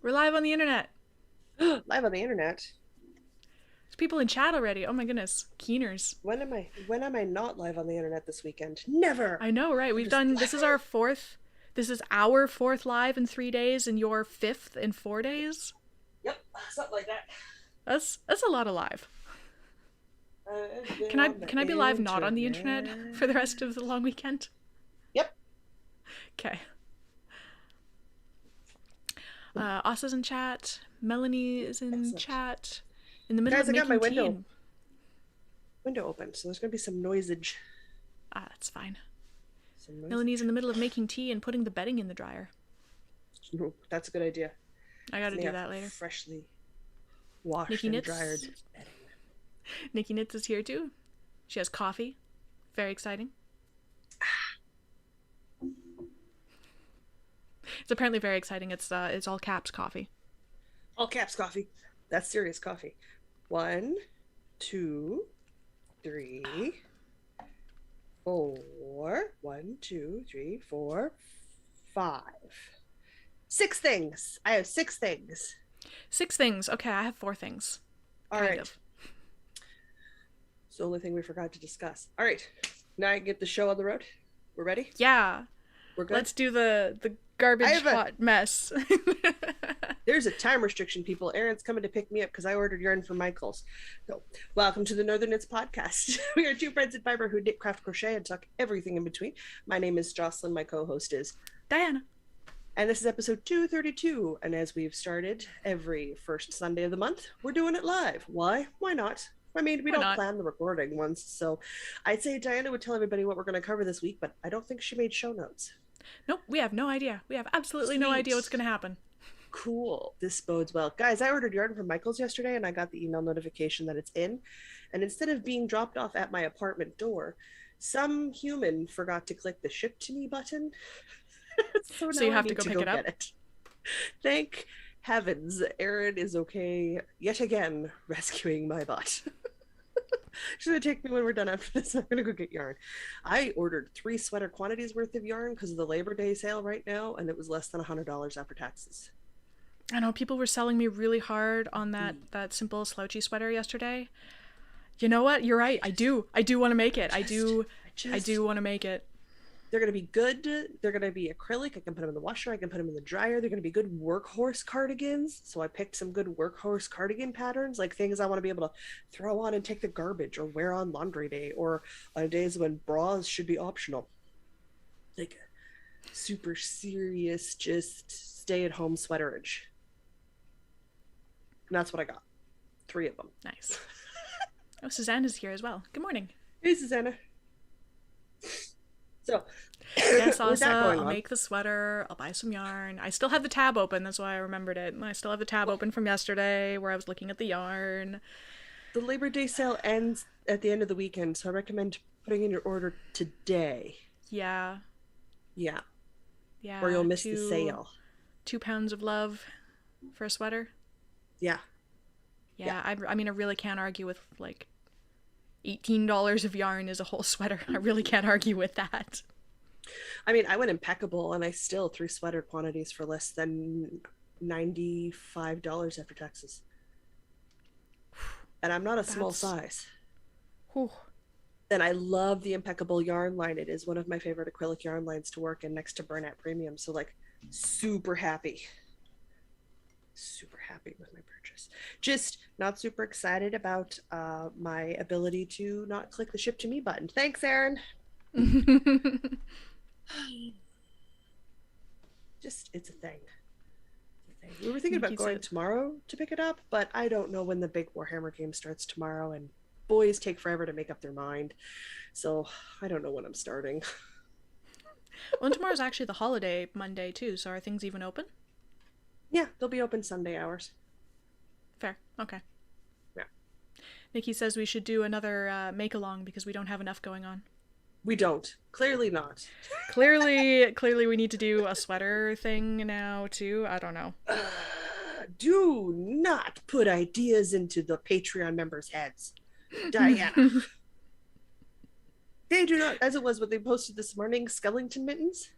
We're live on the internet. Live on the internet. There's people in chat already. Oh my goodness. Keeners. When am I not live on the internet this weekend? Never. I know, right? I'm We've just done, this is our fourth live in 3 days and your fifth in 4 days. Yep, something like that. That's a lot of live. I've been Can I on the can I be live not on the internet internet. for the rest of the long weekend? Yep. Okay. Asa's in chat. Melanie is in Excellent. chat. In the middle Guys, of I got my making tea. window open, so there's gonna be some noisage. Ah, that's fine. Some noise. Melanie's in the middle of making tea and putting the bedding in the dryer. Ooh, that's a good idea. I gotta They do have that later. Freshly washed Nikki and Knits. dried. Nikki Knits is here too. She has coffee. Very exciting. It's apparently very exciting. It's all caps coffee. All caps coffee. That's serious coffee. 1, 2, 3, 4. 1, 2, 3, 4, 5. 6 things. I have 6 things. 6 things. Okay, I have 4 things. All kind right. of. It's the only thing we forgot to discuss. All right. Now I can get the show on the road. We're ready? Yeah. We're good? Let's do the garbage hot mess. There's a time restriction, people. Aaron's coming to pick me up because I ordered yarn from Michael's. So, welcome to the Northern Knits Podcast. We are two friends in fiber who knit, craft, crochet, and tuck everything in between. My name is Jocelyn. My co-host is Diana. And this is episode 232. And as we've started every first Sunday of the month, we're doing it live. Why? Why not? I mean, we don't plan the recording once. So I'd say Diana would tell everybody what we're going to cover this week, but I don't think she made show notes. Nope, we have no idea. We have absolutely no idea what's going to happen. Cool. This bodes well. Guys, I ordered yarn from Michael's yesterday and I got the email notification that it's in. And instead of being dropped off at my apartment door, some human forgot to click the ship to me button. So you have to go pick it up? Thank heavens, Aaron is okay yet again rescuing my butt. She's gonna take me when we're done after this. I'm gonna go get yarn. I ordered 3 sweater quantities worth of yarn because of the Labor Day sale right now, and it was less than $100 after taxes. I know people were selling me really hard on that simple slouchy sweater yesterday. You know what? You're right. I do want to make it. I do want to make it. They're going to be good. They're going to be acrylic. I can put them in the washer. I can put them in the dryer. They're going to be good workhorse cardigans. So I picked some good workhorse cardigan patterns, like things I want to be able to throw on and take the garbage or wear on laundry day or on days when bras should be optional. Like super serious, just stay at home sweaterage. And that's what I got. 3 of them. Nice. Oh, Susanna's here as well. Good morning. Hey, Susanna. So, yes, also, I'll make the sweater. I'll buy some yarn. I still have the tab open. That's why I remembered it. I still have the tab open from yesterday where I was looking at the yarn. The Labor Day sale ends at the end of the weekend, so I recommend putting in your order today. Yeah. Yeah. Yeah. Or you'll miss the sale. 2 pounds of love for a sweater. Yeah. Yeah. I mean, I really can't argue with like $18 of yarn is a whole sweater. I really can't argue with that. I mean, I went impeccable and I still 3 sweater quantities for less than $95 after taxes. And I'm not a small size. Whew. And I love the impeccable yarn line. It is one of my favorite acrylic yarn lines to work in next to Burnett Premium. So like super happy with my purchase. Just not super excited about my ability to not click the ship to me button. Thanks, Aaron. Just it's a thing. We were thinking about going tomorrow to pick it up, but I don't know when the big Warhammer game starts tomorrow, and boys take forever to make up their mind. So I don't know when I'm starting. Well, and tomorrow's actually the holiday Monday too, so are things even open? Yeah, they'll be open Sunday hours. Fair. Okay. Yeah. Nikki says we should do another make-along because we don't have enough going on. We don't. Clearly not. Clearly we need to do a sweater thing now too. I don't know. Do not put ideas into the Patreon members' heads. Diana. They do not, as it was what they posted this morning, skeleton mittens.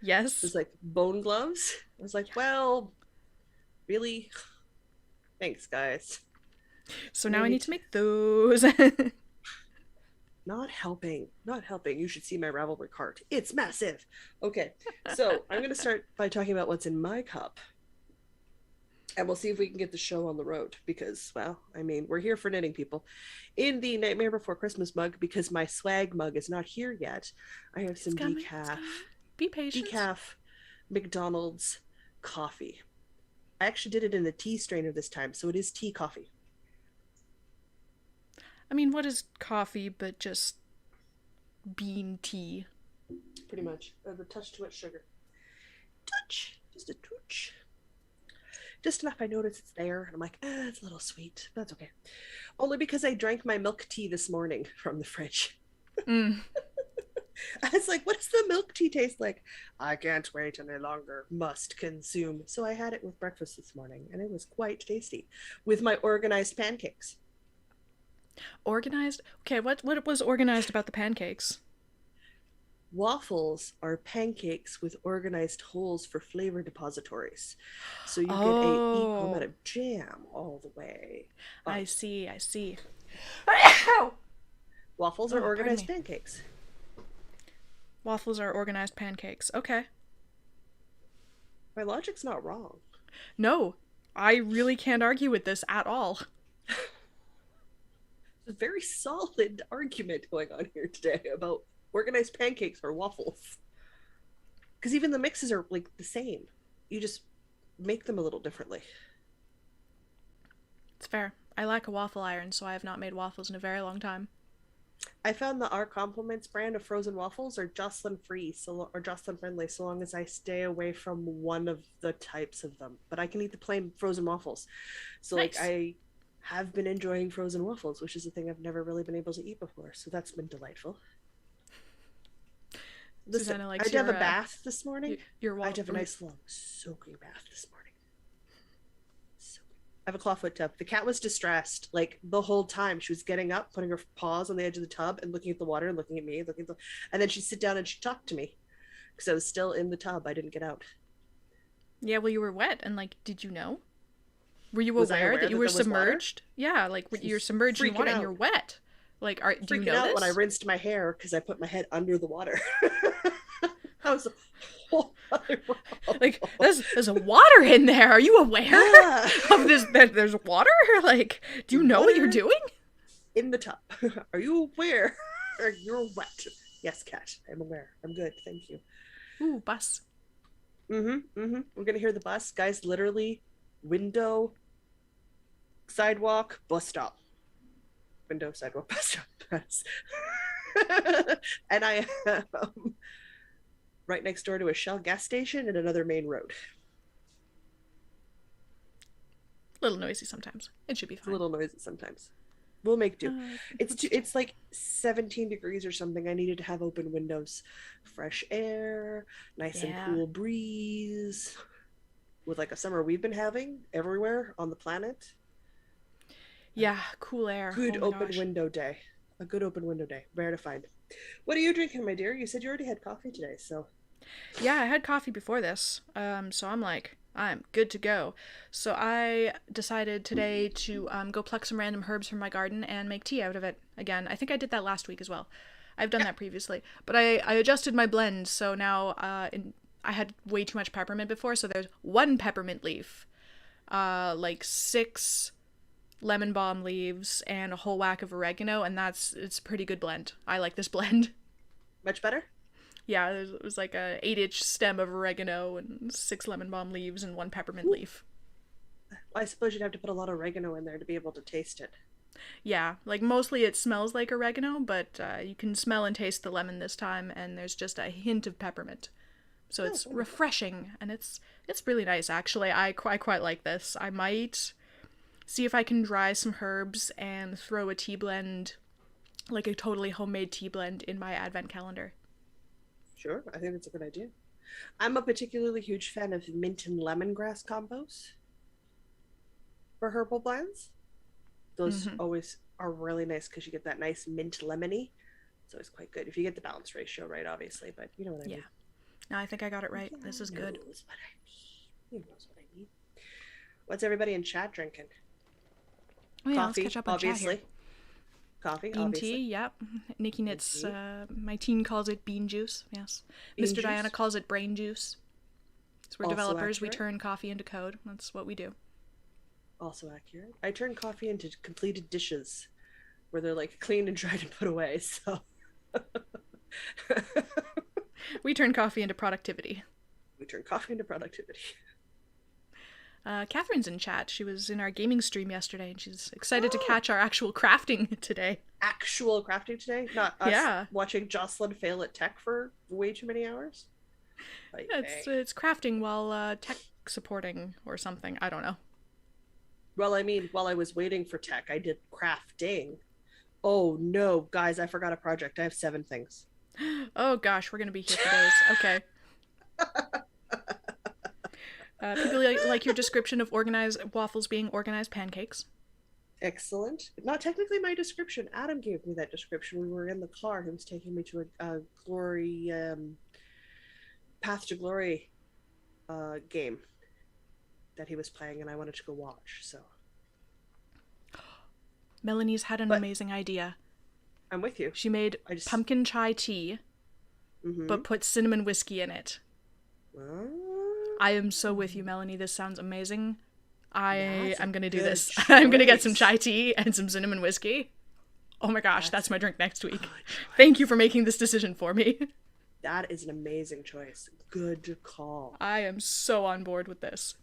Yes. It was like bone gloves. I was like, well, Really? Thanks, guys. So now I Maybe need to make those. not helping. Not helping. You should see my Ravelry cart. It's massive. Okay, so I'm going to start by talking about what's in my cup. And we'll see if we can get the show on the road because, well, I mean, we're here for knitting, people. In the Nightmare Before Christmas mug, because my swag mug is not here yet, I have some decaf. Be patient. Decaf McDonald's coffee. I actually did it in the tea strainer this time, so it is tea coffee. I mean, what is coffee but just bean tea? Pretty much. A touch too much sugar. Touch. Just a touch. Just enough I notice it's there, and I'm like, it's a little sweet. That's okay. Only because I drank my milk tea this morning from the fridge. I was like, what does the milk tea taste like? I can't wait any longer. Must consume. So I had it with breakfast this morning, and it was quite tasty with my organized pancakes. Organized? Okay, what was organized about the pancakes? Waffles are pancakes with organized holes for flavor depositories. So you get a equal amount of jam all the way up. I see. Waffles are organized pancakes. Waffles are organized pancakes. Okay. My logic's not wrong. No, I really can't argue with this at all. It's a very solid argument going on here today about organized pancakes or waffles. Because even the mixes are like the same. You just make them a little differently. It's fair. I lack a waffle iron, so I have not made waffles in a very long time. I found the Our Compliments brand of frozen waffles are Jocelyn free, or Jocelyn friendly, so long as I stay away from one of the types of them. But I can eat the plain frozen waffles. So nice. like I have been enjoying frozen waffles, which is a thing I've never really been able to eat before. So that's been delightful. Listen, I had to have a bath this morning. I had to have a nice long soaking bath this morning. I have a clawfoot tub. The cat was distressed like the whole time. She was getting up, putting her paws on the edge of the tub and looking at the water and looking at me, and then she'd sit down and she'd talk to me because I was still in the tub. I didn't get out. Yeah, well, you were wet, and like, did you know? Were you aware that you were submerged? Yeah, like you're submerged in water and you're wet. Like, do you know out this? When I rinsed my hair because I put my head under the water. I was like, there's a water in there. Are you aware of this? That there's water? Like, do you know what you're doing? In the tub. Are you aware? You're wet. Yes, cat. I'm aware. I'm good. Thank you. Ooh, bus. We're gonna hear the bus, guys. Literally, window, sidewalk, bus stop. Window, sidewalk, bus stop. And I am right next door to a Shell gas station and another main road. A little noisy sometimes. It should be fine. It's a little noisy sometimes. We'll make do. It's like 17 degrees or something. I needed to have open windows, fresh air, nice and cool breeze, with like a summer we've been having everywhere on the planet. Yeah, cool air. Good open window day. A good open window day. Rare to find. What are you drinking, my dear? You said you already had coffee today, so. Yeah, I had coffee before this. So I'm good to go. So I decided today to go pluck some random herbs from my garden and make tea out of it again. I think I did that last week as well. I've done that previously. But I adjusted my blend, so now I had way too much peppermint before, so there's 1 peppermint leaf, like 6 lemon balm leaves, and a whole whack of oregano, and it's a pretty good blend. I like this blend. Much better? Yeah, it was like a 8-inch stem of oregano and 6 lemon balm leaves and 1 peppermint leaf. I suppose you'd have to put a lot of oregano in there to be able to taste it. Yeah, like mostly it smells like oregano, but you can smell and taste the lemon this time, and there's just a hint of peppermint. So it's refreshing, and it's really nice, actually. I quite like this. I might see if I can dry some herbs and throw a tea blend, like a totally homemade tea blend, in my advent calendar. Sure, I think that's a good idea. I'm a particularly huge fan of mint and lemongrass combos for herbal blends. Those always are really nice because you get that nice mint lemony. It's always quite good if you get the balance ratio right, obviously, but you know what I mean. No, I think I got it right. This is good. He knows what I need. What's everybody in chat drinking? Oh yeah, let's Coffee, catch up on chat here. obviously. Coffee, Bean tea, obviously. yep. Nikki Bean knits, tea. my teen calls it bean juice, yes. Bean Mr. Diana juice. calls it brain juice. So we're Also developers, we accurate. turn coffee into code. That's what we do. Also accurate. I turn coffee into completed dishes where they're like cleaned and dried and put away. So We turn coffee into productivity. we turn coffee into productivity. Catherine's in chat. She was in our gaming stream yesterday, and she's excited to catch our actual crafting today. Actual crafting today, not us Yeah. watching Jocelyn fail at tech for way too many hours. Like, Yeah, it's crafting while tech supporting or something. I don't know. well, I mean, while I was waiting for tech, I did crafting. Oh no, guys, I forgot a project. I have 7 things. Oh gosh, we're gonna be here for days. Okay. People like your description of organized waffles being organized pancakes. Excellent. Not technically my description. Adam gave me that description. We were in the car. He was taking me to a glory, Path to Glory game that he was playing, and I wanted to go watch. So Melanie's had an amazing idea. I'm with you. She made pumpkin chai tea, but put cinnamon whiskey in it. I am so with you, Melanie. This sounds amazing. I'm going to do this. I'm going to get some chai tea and some cinnamon whiskey. Oh my gosh, that's my drink next week. Thank you for making this decision for me. That is an amazing choice. Good call. I am so on board with this.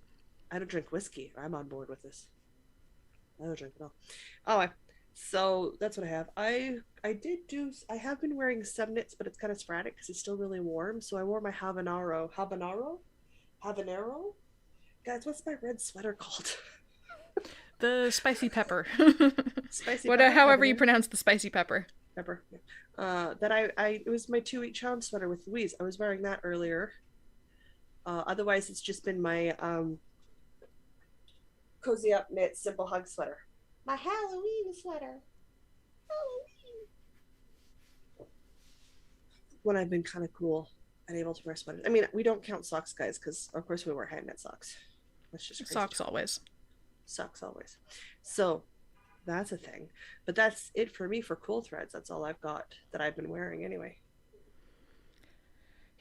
I don't drink whiskey. I'm on board with this. I don't drink it all. Oh, so that's what I have. I have been wearing sun knits, but it's kind of sporadic because it's still really warm. So I wore my habanero. Guys, what's my red sweater called? The spicy pepper. Spicy pepper. However you pronounce the spicy pepper. Pepper. Yeah. It was my 2-week challenge sweater with Louise. I was wearing that earlier. Otherwise, it's just been my cozy up knit simple hug sweater. My Halloween sweater. Halloween. When I've been kind of cool and able to wear sweaters. I mean, we don't count socks, guys, because of course we wear hand knit socks. That's just crazy. Socks always. Socks always. So that's a thing. But that's it for me for cool threads. That's all I've got that I've been wearing anyway.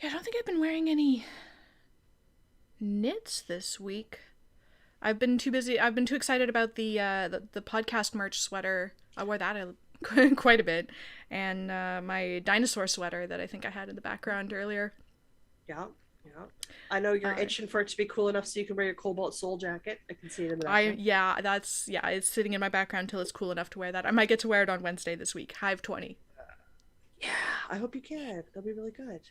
Yeah, I don't think I've been wearing any knits this week. I've been too busy. I've been too excited about the podcast merch sweater. I wore that quite a bit, and my dinosaur sweater that I think I had in the background earlier. Yeah. I know you're itching for it to be cool enough so you can wear your Cobalt Soul jacket. I can see it in the background. It's sitting in my background until it's cool enough to wear that. I might get to wear it on Wednesday this week. Hive 20. Yeah, I hope you can. That'll be really good.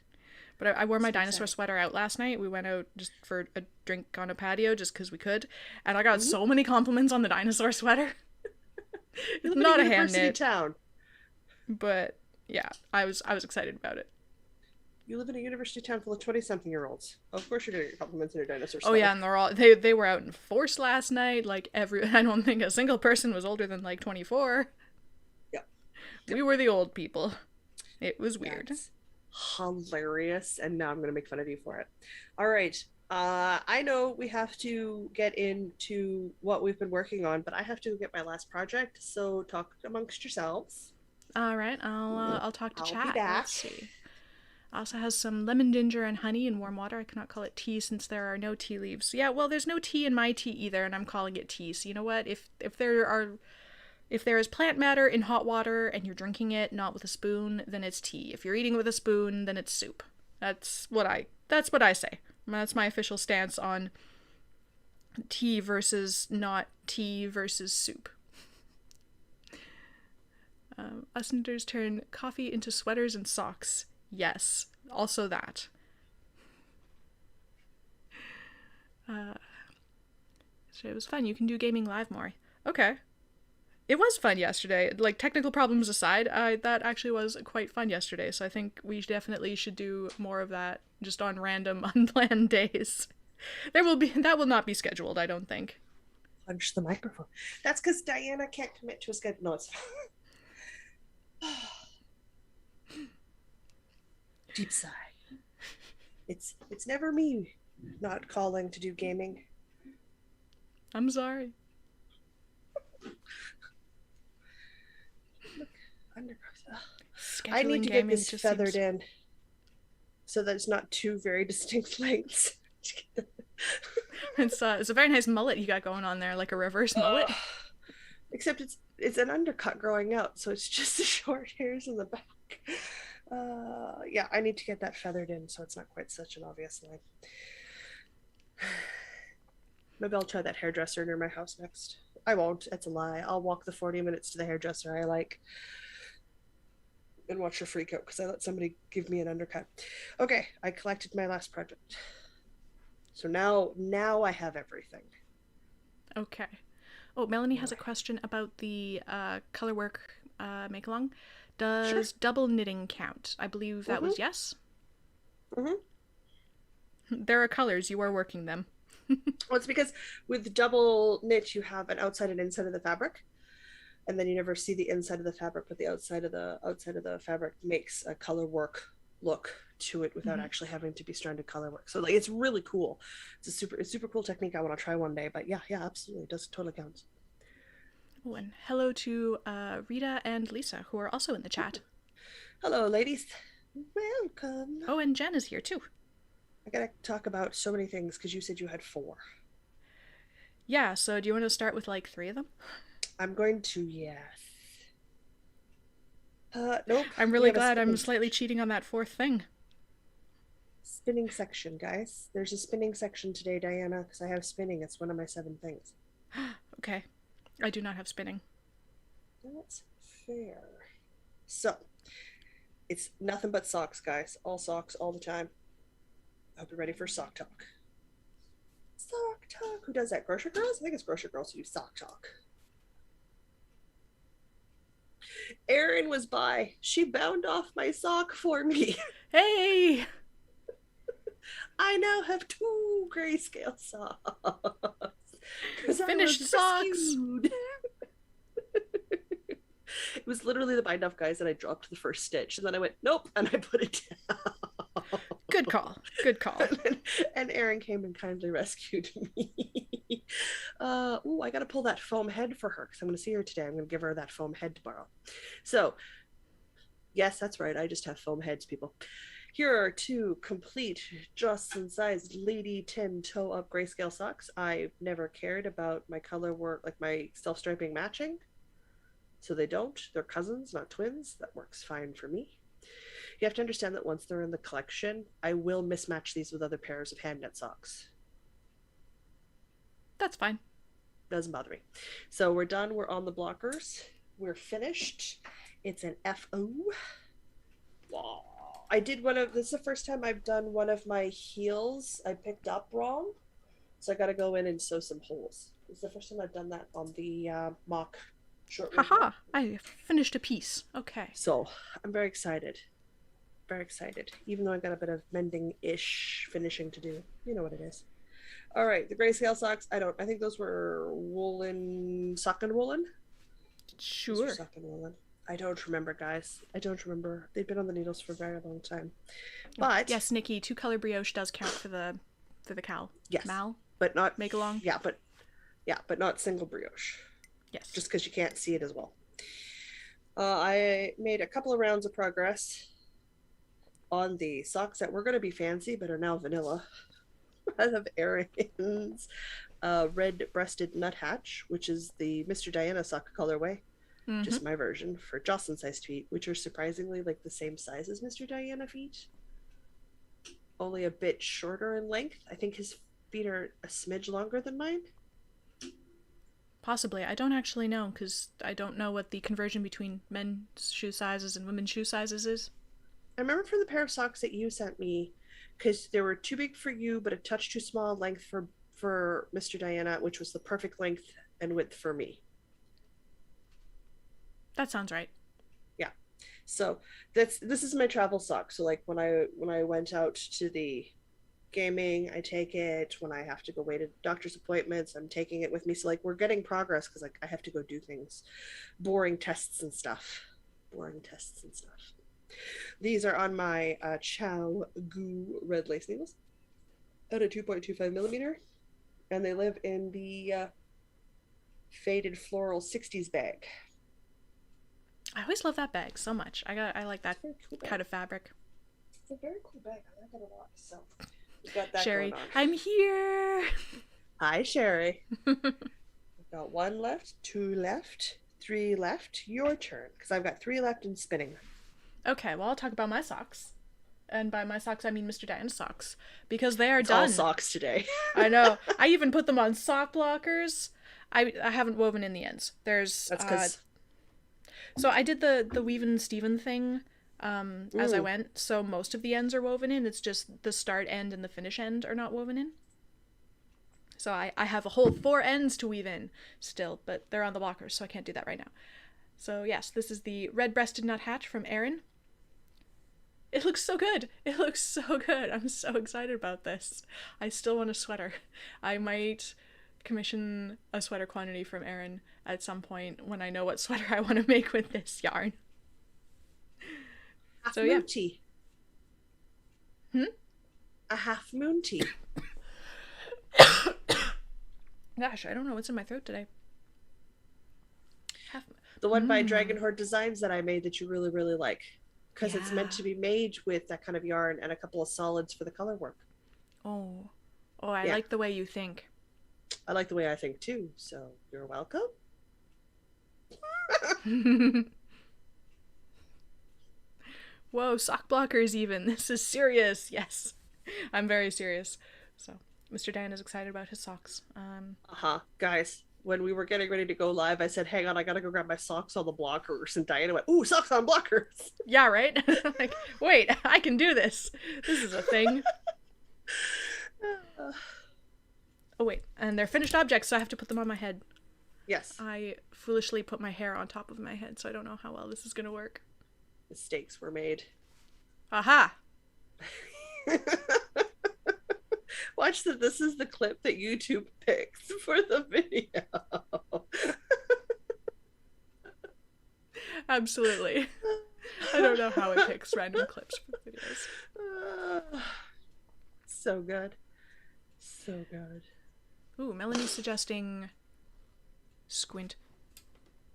But I wore my dinosaur sweater out last night. We went out just for a drink on a patio just because we could. And I got so many compliments on the dinosaur sweater. It's not a hand knit town. But yeah, I was excited about it. You live in a university town full of 20-something-year-olds. Of course you're going to get compliments on your dinosaur sweater. Oh yeah, and they were out in force last night. Like I don't think a single person was older than like 24. Yeah. We were the old people. It was weird. That's hilarious, and now I'm going to make fun of you for it. All right. I know we have to get into what we've been working on, but I have to get my last project, so talk amongst yourselves. All right, I'll talk to chat. Be back. Let's see. Also has some lemon ginger and honey in warm water. I cannot call it tea since there are no tea leaves. Yeah, well, there's no tea in my tea either, and I'm calling it tea. So you know what? If there is plant matter in hot water and you're drinking it not with a spoon, then it's tea. If you're eating with a spoon, then it's soup. That's what I say. That's my official stance on tea versus not tea versus soup. Us kniters turn coffee into sweaters and socks. Yes, also that. So it was fun. You can do gaming live more. Okay. It was fun yesterday. Like, technical problems aside, that actually was quite fun yesterday. So I think we definitely should do more of that just on random, unplanned days. That will not be scheduled, I don't think. Punch the microphone. That's because Diana can't commit to a schedule. No, it's deep sigh. It's never me not calling to do gaming. I'm sorry. Look, undergrowth. Ugh. I need Scheduling to get gaming this just feathered seems... in so that it's not two very distinct lengths. It's a very nice mullet you got going on there, like a reverse mullet. Except it's an undercut growing out, so it's just the short hairs in the back. Yeah, I need to get that feathered in so it's not quite such an obvious line. Maybe I'll try that hairdresser near my house next. I won't. It's a lie. I'll walk the 40 minutes to the hairdresser I like and watch her freak out because I let somebody give me an undercut. Okay, I collected my last project. So now I have everything. Okay. Oh, Melanie has a question about the color work make along. Sure. Does double knitting count? I believe that was yes. Mm-hmm. There are colors, you are working them. Well, it's because with double knit, you have an outside and inside of the fabric, and then you never see the inside of the fabric, but the outside of the fabric makes a color work look to it without actually having to be stranded color work. So like it's really cool. It's a super cool technique I want to try one day. But yeah, absolutely, it does totally count. Oh, and hello to Rita and Lisa, who are also in the chat. Hello, ladies. Welcome. Oh, and Jen is here too. I gotta talk about so many things because you said you had 4. Yeah, so do you want to start with like 3 of them? I'm going to, yes. Nope. I'm really glad I'm slightly cheating on that 4th thing. Spinning section, guys. There's a spinning section today, Diana, because I have spinning. It's one of my 7 things. Okay. I do not have spinning. That's fair. So, it's nothing but socks, guys. All socks, all the time. I hope you're ready for sock talk. Sock talk. Who does that? Grocery Girls? I think it's Grocery Girls who do sock talk. Erin was by. She bound off my sock for me. Hey! I now have 2 grayscale socks. Finished socks! It was literally the bind off, guys, and I dropped the first stitch, and then I went, nope, and I put it down. Good call. Good call. And Erin came and kindly rescued me. I gotta pull that foam head for her because I'm gonna see her today. I'm gonna give her that foam head tomorrow. So, yes, that's right. I just have foam heads, people. Here are 2 complete Jocelyn-sized Lady 10 toe-up grayscale socks. I've never cared about my color work, like my self-striping matching. So they don't. They're cousins, not twins. That works fine for me. You have to understand that once they're in the collection, I will mismatch these with other pairs of hand knit socks. That's fine. Doesn't bother me. So we're done. We're on the blockers. We're finished. It's an FO. Wow. I did this is the first time I've done one of my heels I picked up wrong. So I got to go in and sew some holes. It's the first time I've done that on the mock short. Haha, I finished a piece. Okay. So I'm very excited. Very excited. Even though I've got a bit of mending-ish finishing to do. You know what it is. All right, the grayscale socks. I think those were sock and woolen. Sure. Sock and woolen. I don't remember, guys. I don't remember. They've been on the needles for a very long time. But yes, Nikki, 2-color brioche does count for the cal. Yes. Mal. But not make along. Yeah, but not single brioche. Yes. Just because you can't see it as well. I made a couple of rounds of progress on the socks that were going to be fancy but are now vanilla. I have Erin's red-breasted nuthatch, which is the Mr. Diana sock colorway. Just my version for Jocelyn-sized feet, which are surprisingly like the same size as Mr. Diana feet. Only a bit shorter in length. I think his feet are a smidge longer than mine. Possibly. I don't actually know because I don't know what the conversion between men's shoe sizes and women's shoe sizes is. I remember from the pair of socks that you sent me, because they were too big for you, but a touch too small length for Mr. Diana, which was the perfect length and width for me. That sounds right. Yeah. So this is my travel sock. So like when I went out to the gaming, I take it. When I have to go wait at doctor's appointments, I'm taking it with me. So like we're getting progress because like I have to go do things, boring tests and stuff. These are on my Chow Goo red lace needles at a 2.25 millimeter, and they live in the faded floral 60s bag. I always love that bag so much. I like that It's a very cool bag. kind of fabric. It's a very cool bag. I like it a lot. So we've got that going Sherry, on. I'm here. Hi, Sherry. We've got one left, two left, three left. Your turn, because I've got three left in spinning. Okay, well, I'll talk about my socks. And by my socks, I mean Mr. Diana's socks. Because they are It's all done. socks today. I know. I even put them on sock blockers. I haven't woven in the ends. There's That's because so I did the Weave and Steven thing as I went. So most of the ends are woven in. It's just the start end and the finish end are not woven in. So I have a whole 4 ends to weave in still, but they're on the blockers, so I can't do that right now. So yes, this is the red-breasted nuthatch from Erin. It looks so good. It looks so good. I'm so excited about this. I still want a sweater. I might commission a sweater quantity from Erin at some point when I know what sweater I want to make with this yarn. half So moon yeah. tea. Hmm? A half moon tea. Gosh, I don't know what's in my throat today. The one by Dragon Horde Designs that I made that you really, really like. Because it's meant to be made with that kind of yarn and a couple of solids for the color work. Oh, I like the way you think. I like the way I think too, so you're welcome. Whoa, sock blockers even. This is serious. Yes, I'm very serious. So, Mr. Dan is excited about his socks. Guys, when we were getting ready to go live, I said, hang on, I gotta go grab my socks on the blockers. And Diana went, ooh, socks on blockers. Yeah, right? Like, wait, I can do this. This is a thing. Oh, wait. And they're finished objects, so I have to put them on my head. Yes. I foolishly put my hair on top of my head, so I don't know how well this is going to work. Mistakes were made. Aha! Watch that. This is the clip that YouTube picks for the video. Absolutely. I don't know how it picks random clips for videos. So good. So good. Ooh, Melanie's suggesting Squint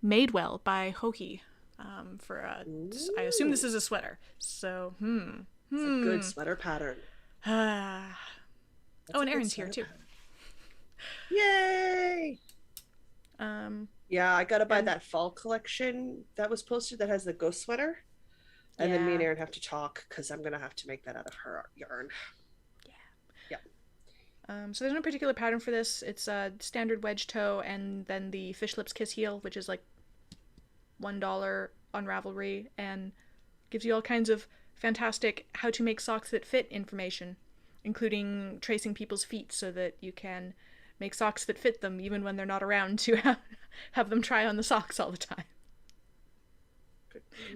Madewell by Hoki for a... I assume this is a sweater. So, It's a good sweater pattern. Oh, and Erin's here too. Pattern. Yay! Yeah, I gotta buy that fall collection that was posted that has the ghost sweater. And then me and Erin have to talk because I'm gonna have to make that out of her yarn. Yeah. So there's no particular pattern for this. It's a standard wedge toe and then the Fish Lips Kiss Heel, which is like $1 on Ravelry and gives you all kinds of fantastic how to make socks that fit information, including tracing people's feet so that you can make socks that fit them even when they're not around to have them try on the socks all the time.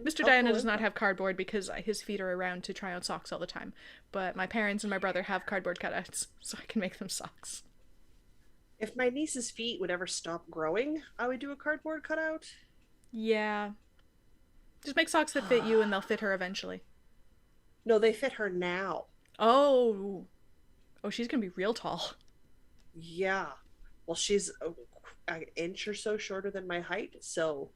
Mr. Diana does not have cardboard because his feet are around to try on socks all the time, but my parents and my brother have cardboard cutouts, so I can make them socks. If my niece's feet would ever stop growing, I would do a cardboard cutout. Yeah. Just make socks that fit you and they'll fit her eventually. No, they fit her now. Oh, she's gonna be real tall. Yeah. Well, she's an inch or so shorter than my height, so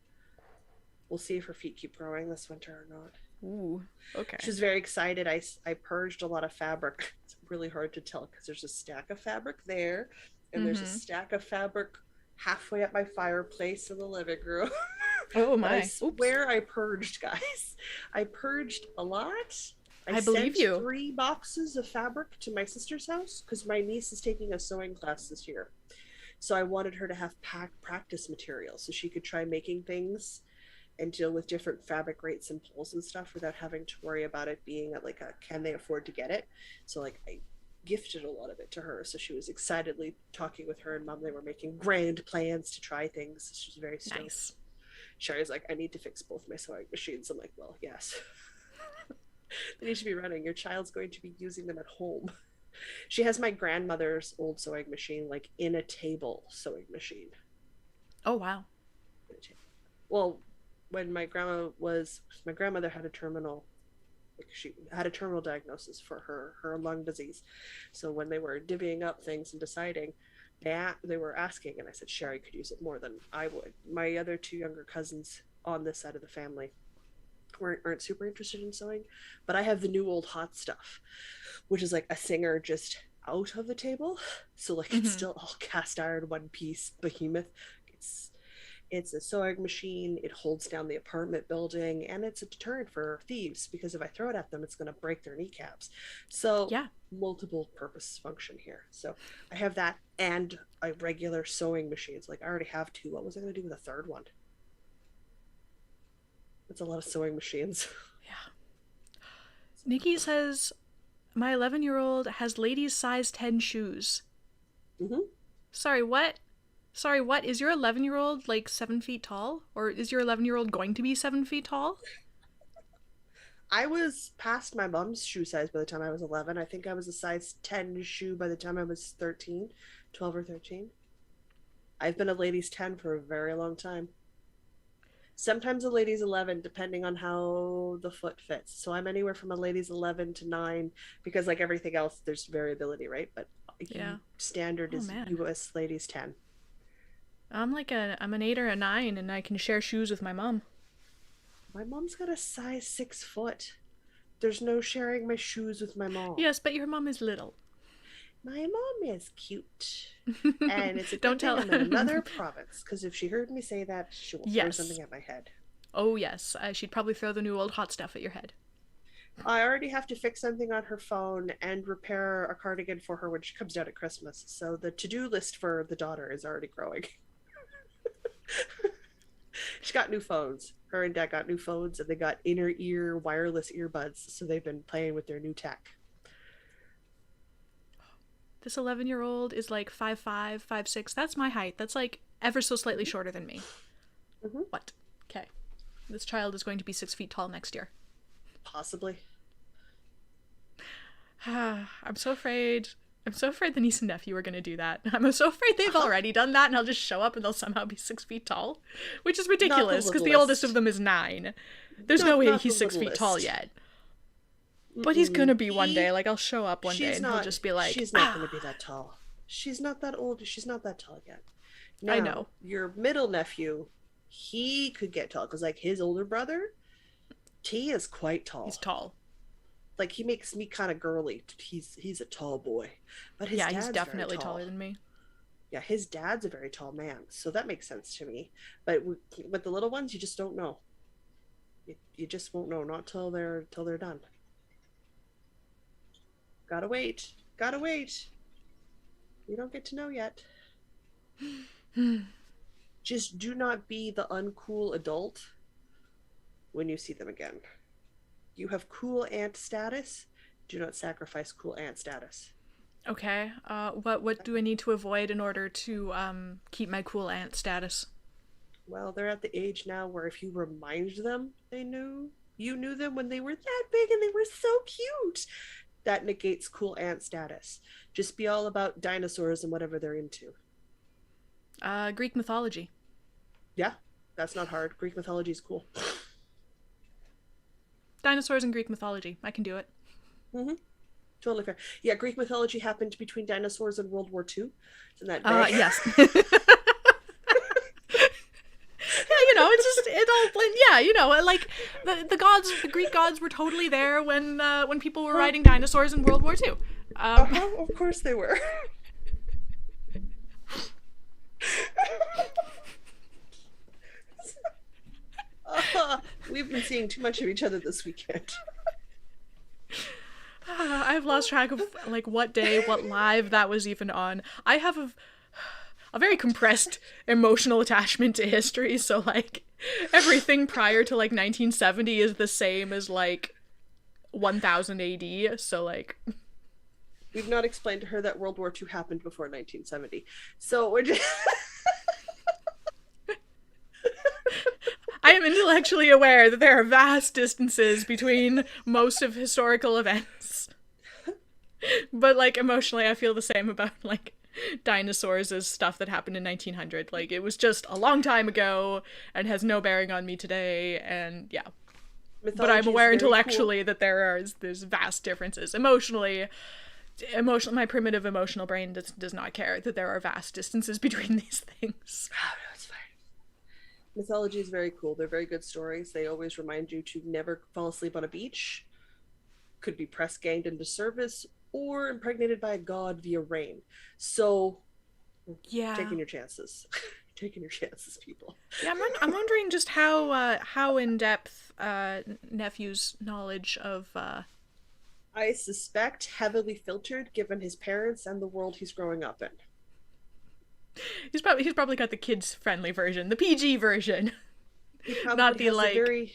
we'll see if her feet keep growing this winter or not. Ooh, okay. She's very excited. I purged a lot of fabric. It's really hard to tell because there's a stack of fabric there, and there's a stack of fabric halfway up my fireplace in the living room. Oh my! I swear I purged, guys. I purged a lot. I believe you. 3 boxes of fabric to my sister's house because my niece is taking a sewing class this year. So I wanted her to have practice material so she could try making things and deal with different fabric rates and pulls and stuff without having to worry about it being at like a can they afford to get it. So like I gifted a lot of it to her, so she was excitedly talking with her and mom. They were making grand plans to try things. She was very stoked. Nice. Sherry's like, I need to fix both my sewing machines. I'm like, well, yes. They need to be running. Your child's going to be using them at home. She has my grandmother's old sewing machine, like in a table sewing machine. Oh wow. Well, when my grandmother had a terminal, she had a terminal diagnosis for her lung disease. So when they were divvying up things and deciding, they were asking, and I said Sherry could use it more than I would. My other two younger cousins on this side of the family aren't super interested in sewing, but I have the new old hot stuff, which is like a Singer just out of the table. So like it's still all cast iron one piece behemoth. It's a sewing machine. It holds down the apartment building, and it's a deterrent for thieves because if I throw it at them, it's going to break their kneecaps. So Yeah. multiple purpose function here. So I have that and a regular sewing machines. Like I already have two. What was I going to do with a third one? That's a lot of sewing machines. Yeah. Nikki says, my 11-year-old has ladies size 10 shoes. Sorry, what? Sorry, what? Is your 11-year-old like 7 feet tall? Or is your 11-year-old going to be 7 feet tall? I was past my mom's shoe size by the time I was 11. I think I was a size 10 shoe by the time I was 13, 12 or 13. I've been a ladies 10 for a very long time. Sometimes a ladies 11, depending on how the foot fits. So I'm anywhere from a ladies 11 to 9 because, like everything else, there's variability, right? But Yeah. standard is US ladies 10. I'm an 8 or a 9, and I can share shoes with my mom. My mom's got a size 6 foot. There's no sharing my shoes with my mom. Yes, but your mom is little. My mom is cute. And it's a Don't tell I'm in another province, because if she heard me say that, she will throw something at my head. Oh, yes. She'd probably throw the new old hot stuff at your head. I already have to fix something on her phone and repair a cardigan for her when she comes down at Christmas. So the to-do list for the daughter is already growing. She got new phones. Her and Dad got new phones, and they got inner ear wireless earbuds. So they've been playing with their new tech. This 11-year-old is like 5'5", 5'6". That's my height. That's like ever so slightly shorter than me. What? Okay. This child is going to be 6 feet tall next year. Possibly. I'm so afraid the niece and nephew are going to do that. I'm so afraid they've already done that, and I'll just show up and they'll somehow be 6 feet tall. Which is ridiculous, because the oldest of them is 9. There's no way he's 6 feet tall yet. But he's gonna be one day. Like, I'll show up one day and he'll just be like, she's not gonna be that tall. She's not that old. She's not that tall yet. Now, I know. Your middle nephew, he could get tall, because like his older brother, T is quite tall. He's tall. Like, he makes me kind of girly. He's a tall boy. But his dad's he's definitely very tall. taller than me. Yeah, his dad's a very tall man. So that makes sense to me. But with the little ones, you just don't know. You just won't know, not till they're done. Gotta wait. You don't get to know yet. Just do not be the uncool adult when you see them again. You have cool aunt status. Do not sacrifice cool aunt status. Okay. What do I need to avoid in order to keep my cool aunt status? Well, they're at the age now where if you remind them you knew them when they were that big and they were so cute, that negates cool aunt status. Just be all about dinosaurs and whatever they're into. Greek mythology. Yeah, that's not hard. Greek mythology is cool. Dinosaurs and Greek mythology. I can do it. Totally fair. Yeah, Greek mythology happened between dinosaurs and World War II. Isn't that big? Yes. It all blend. Yeah, like the gods, the Greek gods were totally there when people were riding dinosaurs in World War II. Of course they were. We've been seeing too much of each other this weekend. I've lost track of like what day, what live that was even on. I have a very compressed emotional attachment to history, so like everything prior to like 1970 is the same as like 1000 AD, so like we've not explained to her that World War II happened before 1970. So we're just I am intellectually aware that there are vast distances between most of historical events. But like emotionally I feel the same about like dinosaurs as stuff that happened in 1900. Like, it was just a long time ago and has no bearing on me today, and yeah. Mythology, but I'm aware intellectually cool. That there's vast differences. Emotionally, my primitive emotional brain does not care that there are vast distances between these things. Oh, no, it's fine. Mythology is very cool. They're very good stories. They always remind you to never fall asleep on a beach. Could be press ganged into service or impregnated by a god via rain. So, Yeah. taking your chances. Taking your chances, people. Yeah, I'm wondering just how in depth Nephew's knowledge of. I suspect heavily filtered, given his parents and the world he's growing up in. He's probably got the kids friendly version, the PG version, He probably not the has like a very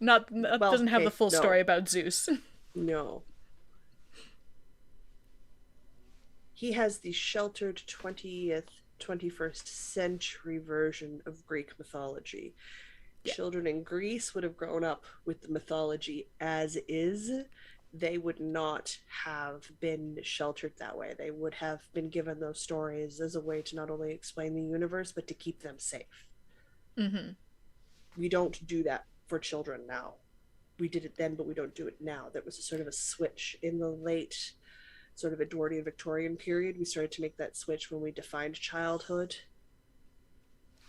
doesn't have the full no. story about Zeus. No. He has the sheltered 20th, 21st century version of Greek mythology. Yeah. Children in Greece would have grown up with the mythology as is. They would not have been sheltered that way. They would have been given those stories as a way to not only explain the universe, but to keep them safe. Mm-hmm. We don't do that for children now. We did it then, but we don't do it now. That was a sort of a switch in the late sort of Edwardian Victorian period. We started to make that switch when we defined childhood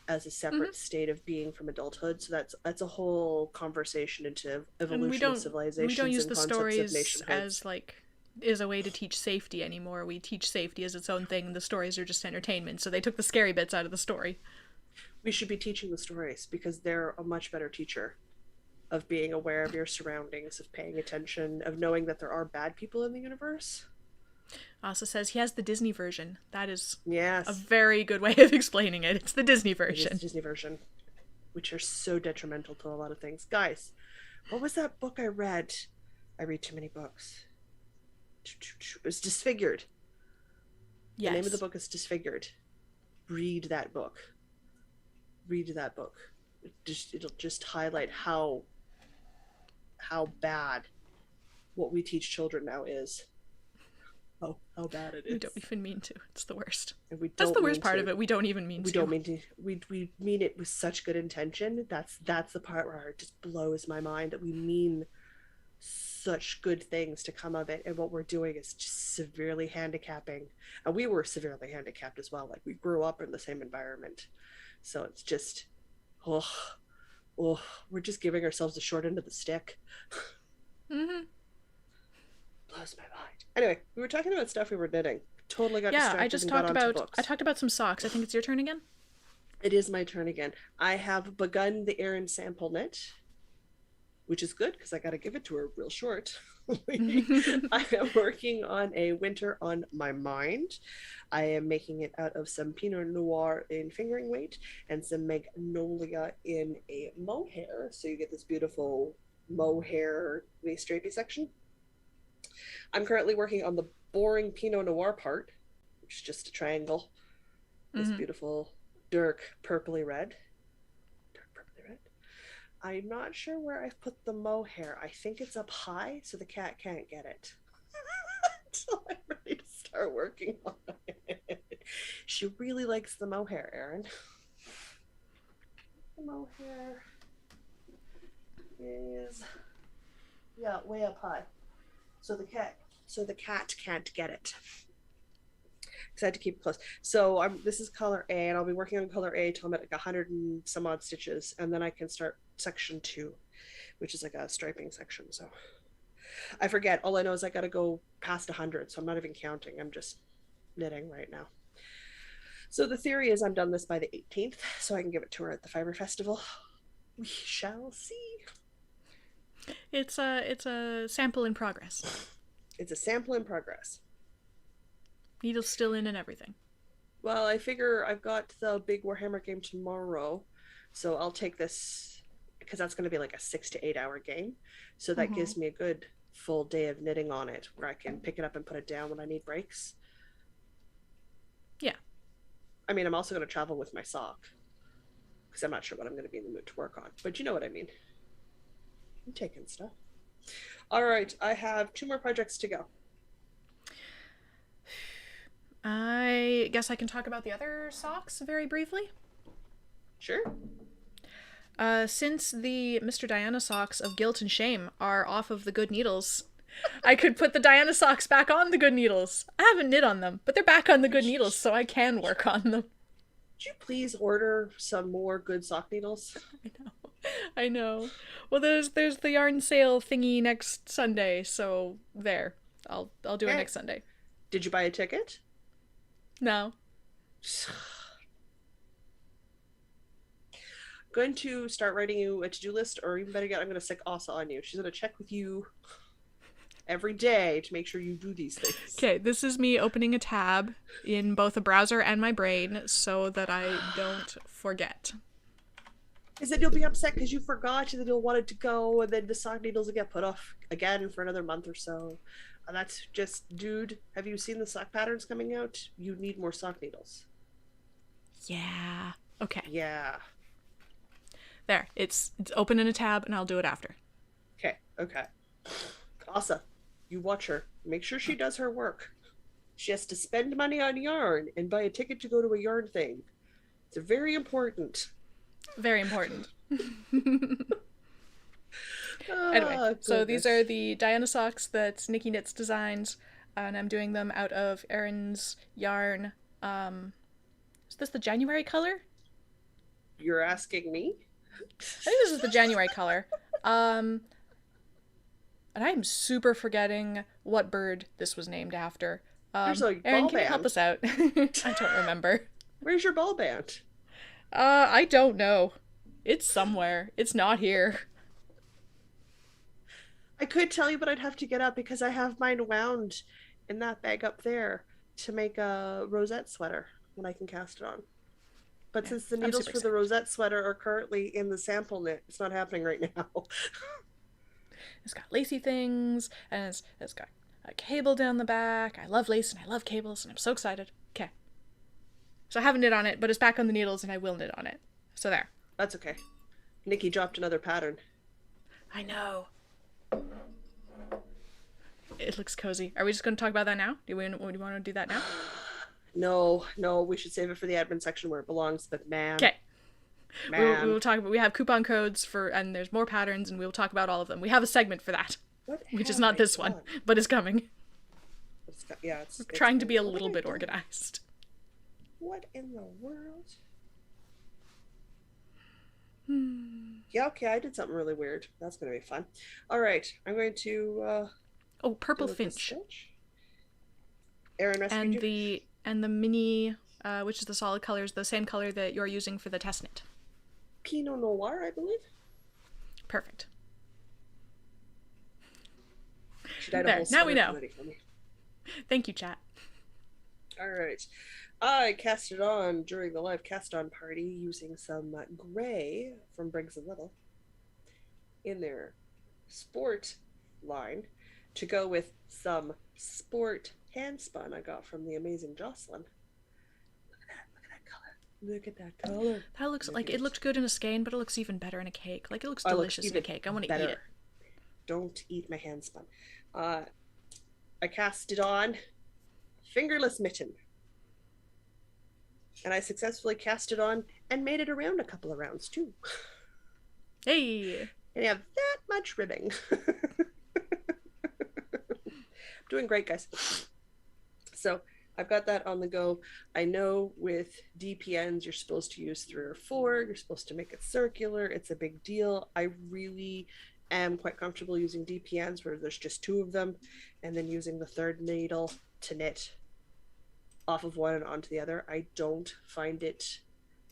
as a separate state of being from adulthood. So that's a whole conversation into evolution of civilizations. We don't use the stories of as like is a way to teach safety anymore. We teach safety as its own thing. The stories are just entertainment. So they took the scary bits out of the story. We should be teaching the stories because they're a much better teacher of being aware of your surroundings, of paying attention, of knowing that there are bad people in the universe. Also says he has the Disney version. That is yes. a very good way of explaining it. It's the Disney version. It is the Disney version, which are so detrimental to a lot of things. Guys, what was that book I read? I read too many books. It was Disfigured. Yes. The name of the book is Disfigured. Read that book. Read that book. It'll just highlight how bad what we teach children now is. How bad it is. We don't even mean to. It's the worst. That's the worst part of it. We don't even mean to. We don't mean to. We mean it with such good intention. That's the part where it just blows my mind that we mean such good things to come of it, and what we're doing is just severely handicapping. And we were severely handicapped as well. Like, we grew up in the same environment. So it's just, we're just giving ourselves the short end of the stick. Mm-hmm. Blows my mind. Anyway, we were talking about stuff we were knitting. Totally got distracted. I talked about some socks. I think it's your turn again. It is my turn again. I have begun the Erin sample knit, which is good because I got to give it to her real short. I am working on a winter on my mind. I am making it out of some Pinot Noir in fingering weight and some Magnolia in a mohair. So you get this beautiful mohair waist drapey section. I'm currently working on the boring Pinot Noir part, which is just a triangle. This beautiful dark purpley red. I'm not sure where I've put the mohair. I think it's up high, so the cat can't get it. So I'm ready to start working on it. She really likes the mohair, Erin. The mohair is, way up high. So the cat can't get it. Because I had to keep it close. So this is color A, and I'll be working on color A till I'm at like 100 and some odd stitches, and then I can start section 2, which is like a striping section. So I forget. All I know is I got to go past 100, so I'm not even counting. I'm just knitting right now. So the theory is I'm done this by the 18th, so I can give it to her at the Fiber Festival. We shall see. It's a sample in progress. It's a sample in progress. Needle's still in and everything. Well, I figure I've got the big Warhammer game tomorrow, so I'll take this because that's going to be like a 6 to 8 hour game. So that gives me a good full day of knitting on it where I can pick it up and put it down when I need breaks. Yeah. I mean, I'm also going to travel with my sock because I'm not sure what I'm going to be in the mood to work on, but you know what I mean. I'm taking stuff. All right, I have 2 more projects to go. I guess I can talk about the other socks very briefly. Sure. Since the Mr. Diana socks of Guilt and Shame are off of the Good Needles, I could put the Diana socks back on the good needles. I haven't knit on them, but they're back on the good needles, so I can work on them. Would you please order some more good sock needles? I know. I know. Well, there's the yarn sale thingy next Sunday, so there. I'll do it next Sunday. Did you buy a ticket? No. Going to start writing you a to-do list, or even better yet, I'm going to stick Asa on you. She's going to check with you every day to make sure you do these things. Okay, this is me opening a tab in both a browser and my brain so that I don't forget. Is that you'll be upset because you forgot, and then you'll want it to go, and then the sock needles will get put off again for another month or so. And that's just, dude, have you seen the sock patterns coming out? You need more sock needles. Yeah. Okay. Yeah. There. It's open in a tab, and I'll do it after. Okay. Asa, you watch her. Make sure she does her work. She has to spend money on yarn and buy a ticket to go to a yarn thing. It's very important. Very important. Anyway, so these are the Diana socks that Nikki Knits designs, and I'm doing them out of Erin's yarn. Is this the January color? You're asking me? I think this is the January color. And I'm super forgetting what bird this was named after. There's a Erin, ball can you help band. us out? I don't remember. Where's your ball band? I don't know. It's somewhere. It's not here. I could tell you, but I'd have to get up because I have mine wound in that bag up there to make a Rosette Sweater when I can cast it on. But since the needles for the Rosette Sweater are currently in the sample knit, it's not happening right now. It's got lacy things, and it's got a cable down the back. I love lace and I love cables, and I'm so excited. Okay. So I haven't knit on it, but it's back on the needles, and I will knit on it. So there. That's okay. Nikki dropped another pattern. I know. It looks cozy. Are we just going to talk about that now? Do we want to do that now? No, we should save it for the admin section where it belongs, but man. Okay. We will talk about, we have coupon codes for, and there's more patterns, and we will talk about all of them. We have a segment for that, which is not this one, but is coming. It's trying to be a little bit organized. What in the world? Yeah, okay, I did something really weird. That's going to be fun. All right, I'm going to... oh, Purple Finch. Erin rescued you. And the mini, which is the solid color, is the same color that you're using for the test knit. Pinot Noir, I believe. Perfect. There, now we know. Thank you, chat. All right. I cast it on during the live cast on party using some gray from Briggs & Little in their sport line to go with some sport hand spun I got from the amazing Jocelyn. Look at that color. That looks like it looked good in a skein, but it looks even better in a cake. Like it looks delicious in a cake. I want to eat it. Don't eat my hand spun. I cast it on fingerless mitten. And I successfully cast it on and made it around a couple of rounds too. Hey! And you have that much ribbing. I'm doing great, guys. So I've got that on the go. I know with DPNs, you're supposed to use 3 or 4. You're supposed to make it circular. It's a big deal. I really am quite comfortable using DPNs where there's just 2 of them, and then using the 3rd needle to knit off of one and onto the other. I don't find it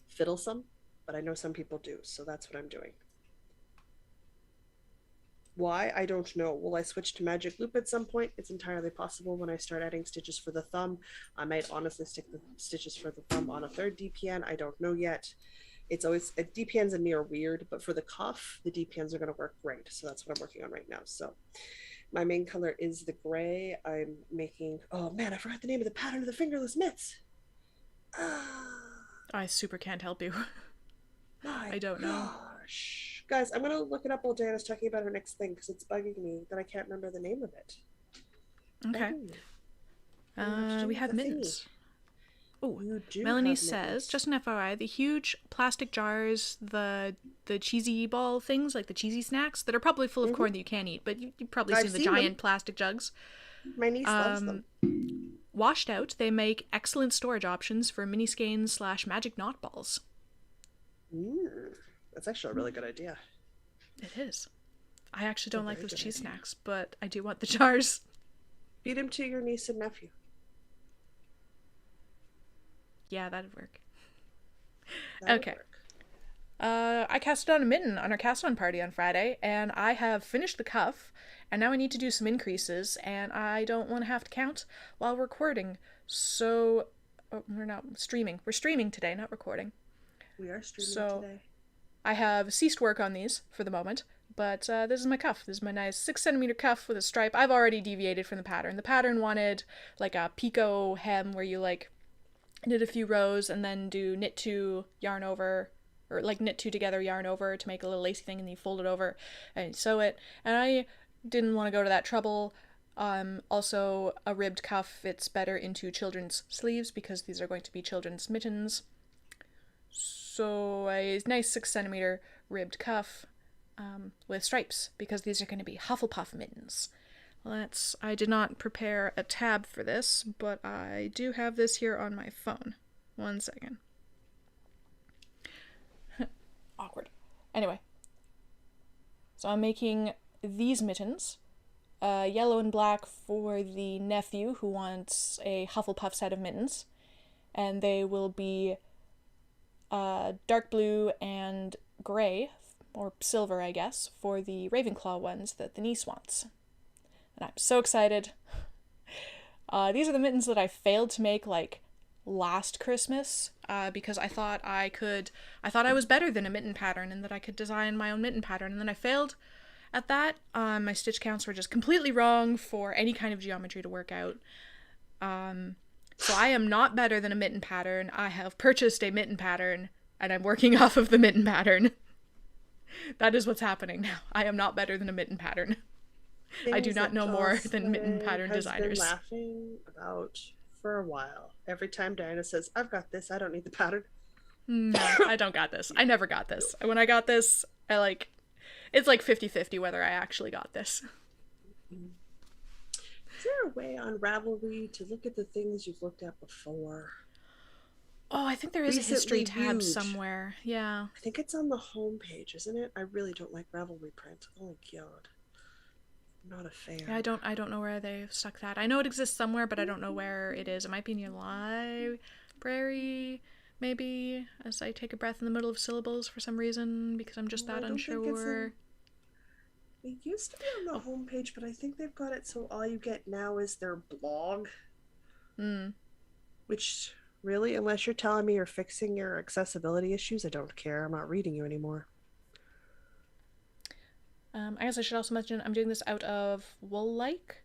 fiddlesome, but I know some people do, so that's what I'm doing. Why? I don't know. Will I switch to magic loop at some point? It's entirely possible when I start adding stitches for the thumb. I might honestly stick the stitches for the thumb on a 3rd DPN. I don't know yet. It's always, DPNs and me are weird, but for the cuff, the DPNs are going to work great. So that's what I'm working on right now. So my main color is the gray. I'm making, oh man, I forgot the name of the pattern of the fingerless mitts. I super can't help you. I don't know. Gosh. Guys, I'm going to look it up while Diana's talking about her next thing because it's bugging me that I can't remember the name of it. Okay. We have Mittens. Oh, You do Melanie have says, mittens. just an FYI, the huge plastic jars, the cheesy ball things, like the cheesy snacks, that are probably full of Hmm. corn that you can't eat, but you've probably I've seen the seen them. giant plastic jugs. My niece loves them. Um, Washed out, they make excellent storage options for mini skeins slash magic knot balls. Mm, that's actually a really good idea. It is. I actually It's a don't like very those good cheese idea. snacks, but I do want the jars. Feed them to your niece and nephew. Yeah, that'd work. That would Okay. work. I casted on a mitten on our cast on party on Friday, and I have finished the cuff, and now I need to do some increases, and I don't want to have to count while recording. So, oh, we're not streaming. We're streaming today, not recording. We are streaming So, today. I have ceased work on these for the moment, but this is my cuff. This is my nice 6 centimeter cuff with a stripe. I've already deviated from the pattern. The pattern wanted like a picot hem where you like knit a few rows and then do knit two, yarn over, or like knit two together, yarn over to make a little lacy thing, and then you fold it over and sew it. And I didn't want to go to that trouble. Also, a ribbed cuff fits better into children's sleeves because these are going to be children's mittens. So a nice 6 centimeter ribbed cuff with stripes because these are going to be Hufflepuff mittens. I did not prepare a tab for this, but I do have this here on my phone. 1 second. Awkward. Anyway, so I'm making these mittens, yellow and black for the nephew who wants a Hufflepuff set of mittens, and they will be dark blue and gray, or silver, I guess, for the Ravenclaw ones that the niece wants. And I'm so excited. These are the mittens that I failed to make like last Christmas because I thought I was better than a mitten pattern and that I could design my own mitten pattern, and then I failed at that. My stitch counts were just completely wrong for any kind of geometry to work out. So I am not better than a mitten pattern. I have purchased a mitten pattern and I'm working off of the mitten pattern. That is what's happening now. I am not better than a mitten pattern. I do Things not that know more than mitten Jocelyn pattern has been designers. laughing about for a while. Every time Diana says, I've got this, I don't need the pattern. No, I don't got this. I never got this. When I got this, it's like 50-50 whether I actually got this. Is there a way on Ravelry to look at the things you've looked at before? Oh, I think there is a history Recently tab viewed. somewhere. Yeah. I think it's on the home page, isn't it? I really don't like Ravelry print. Oh god. I'm not a fan. Yeah, I don't know where they stuck that. I know it exists somewhere, but I don't know where it is. It might be in your library, maybe, as I take a breath in the middle of syllables for some reason, because I'm just that unsure. It used to be on the homepage, but I think they've got it so all you get now is their blog. Which, really, unless you're telling me you're fixing your accessibility issues, I don't care. I'm not reading you anymore. I guess I should also mention I'm doing this out of Wool-like,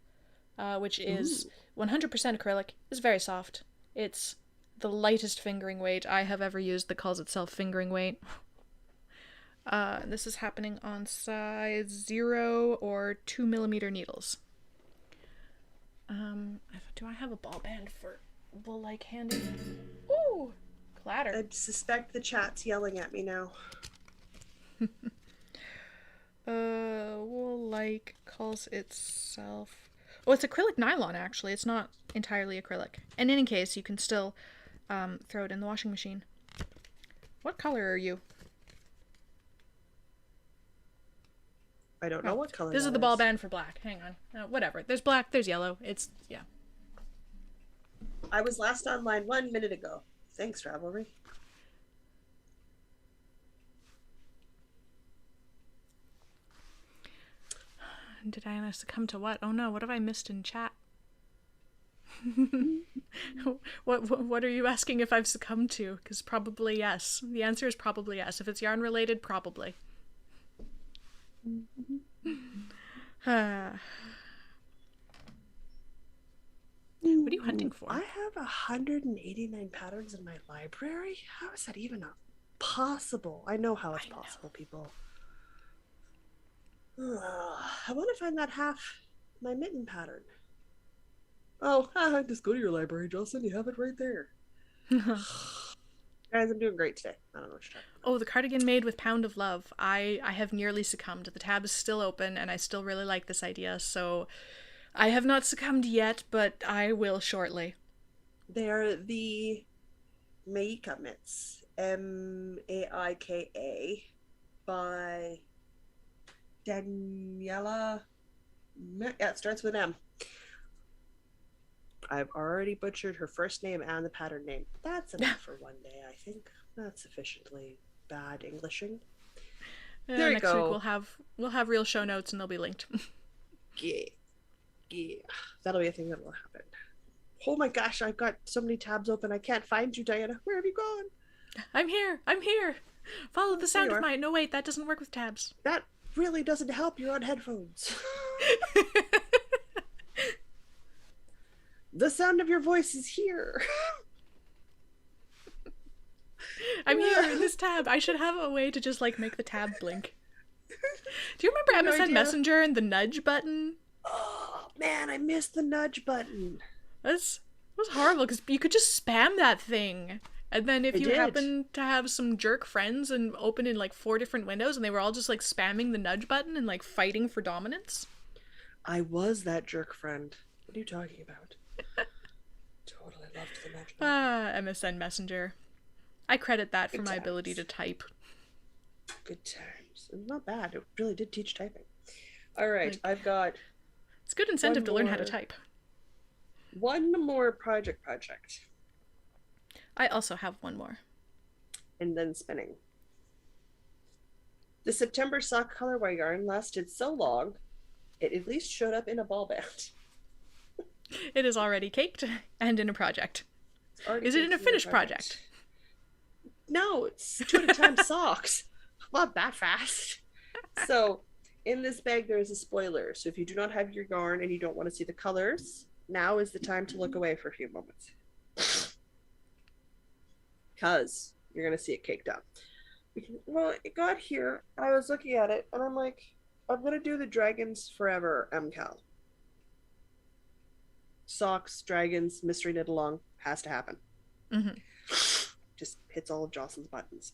which is 100% acrylic. It's very soft. It's the lightest fingering weight I have ever used that calls itself fingering weight. This is happening on size 0 or 2 millimeter needles. Do I have a ball band for Wool-like handy? Ooh, clatter. I suspect the chat's yelling at me now. Wool-like calls itself... Oh, it's acrylic nylon, actually. It's not entirely acrylic. In any case, you can still throw it in the washing machine. What color are you? I don't know what color This is the ball band for black. Hang on. Whatever. There's black, there's yellow. Yeah. I was last online 1 minute ago. Thanks, Ravelry. Did I succumb to what? Oh no, what have I missed in chat? What are you asking if I've succumbed to? Because probably yes. The answer is probably yes. If it's yarn related, probably. What are you hunting for? I have 189 patterns in my library? How is that even possible? I know how it's possible, people. I want to find that half my mitten pattern. Oh, just go to your library, Jocelyn. You have it right there. Guys, I'm doing great today. I don't know what you're talking about. Oh, the cardigan made with Pound of Love. I have nearly succumbed. The tab is still open, and I still really like this idea, so I have not succumbed yet, but I will shortly. They're the Maika mitts, Maika, by Daniela. Yeah, it starts with M. I've already butchered her first name and the pattern name. That's enough for one day, I think. That's sufficiently bad Englishing. There you Next week go. we'll have real show notes, and they'll be linked. Yeah, yeah. That'll be a thing that will happen. Oh my gosh, I've got so many tabs open. I can't find you, Diana. Where have you gone? I'm here. I'm here. Follow the There sound you of are. my. No, wait, that doesn't work with tabs. That really doesn't help. You're on headphones. The sound of your voice is here. I'm here in this tab. I should have a way to just like make the tab blink. Do you remember No MSN idea. Messenger and the nudge button? Oh man, I missed the nudge button. That's it was horrible because you could just spam that thing. And then if I you did. happen to have some jerk friends and open in like 4 different windows and they were all just like spamming the nudge button and like fighting for dominance. I was that jerk friend. What are you talking about? Totally loved the nudge button. MSN Messenger. I credit that for Good my times. ability to type. Good times. Not bad. It really did teach typing. All right, Like- I've got It's good incentive One to learn how to more. type. one more project, I also have one more. and then spinning. The September sock colorway yarn lasted so long, it at least showed up in a ball band. It is already caked and in a project. It's already Is it in a caked finished project? No, it's 2 at a time socks. Not that fast. So, in this bag, there is a spoiler. So, if you do not have your yarn and you don't want to see the colors, now is the time to look away for a few moments. Because you're going to see it caked up. Well, it got here. I was looking at it, and I'm like, I'm going to do the Dragons Forever Mcal. Socks, dragons, mystery knit along. Has to happen. Mm-hmm. Just hits all of Jocelyn's buttons.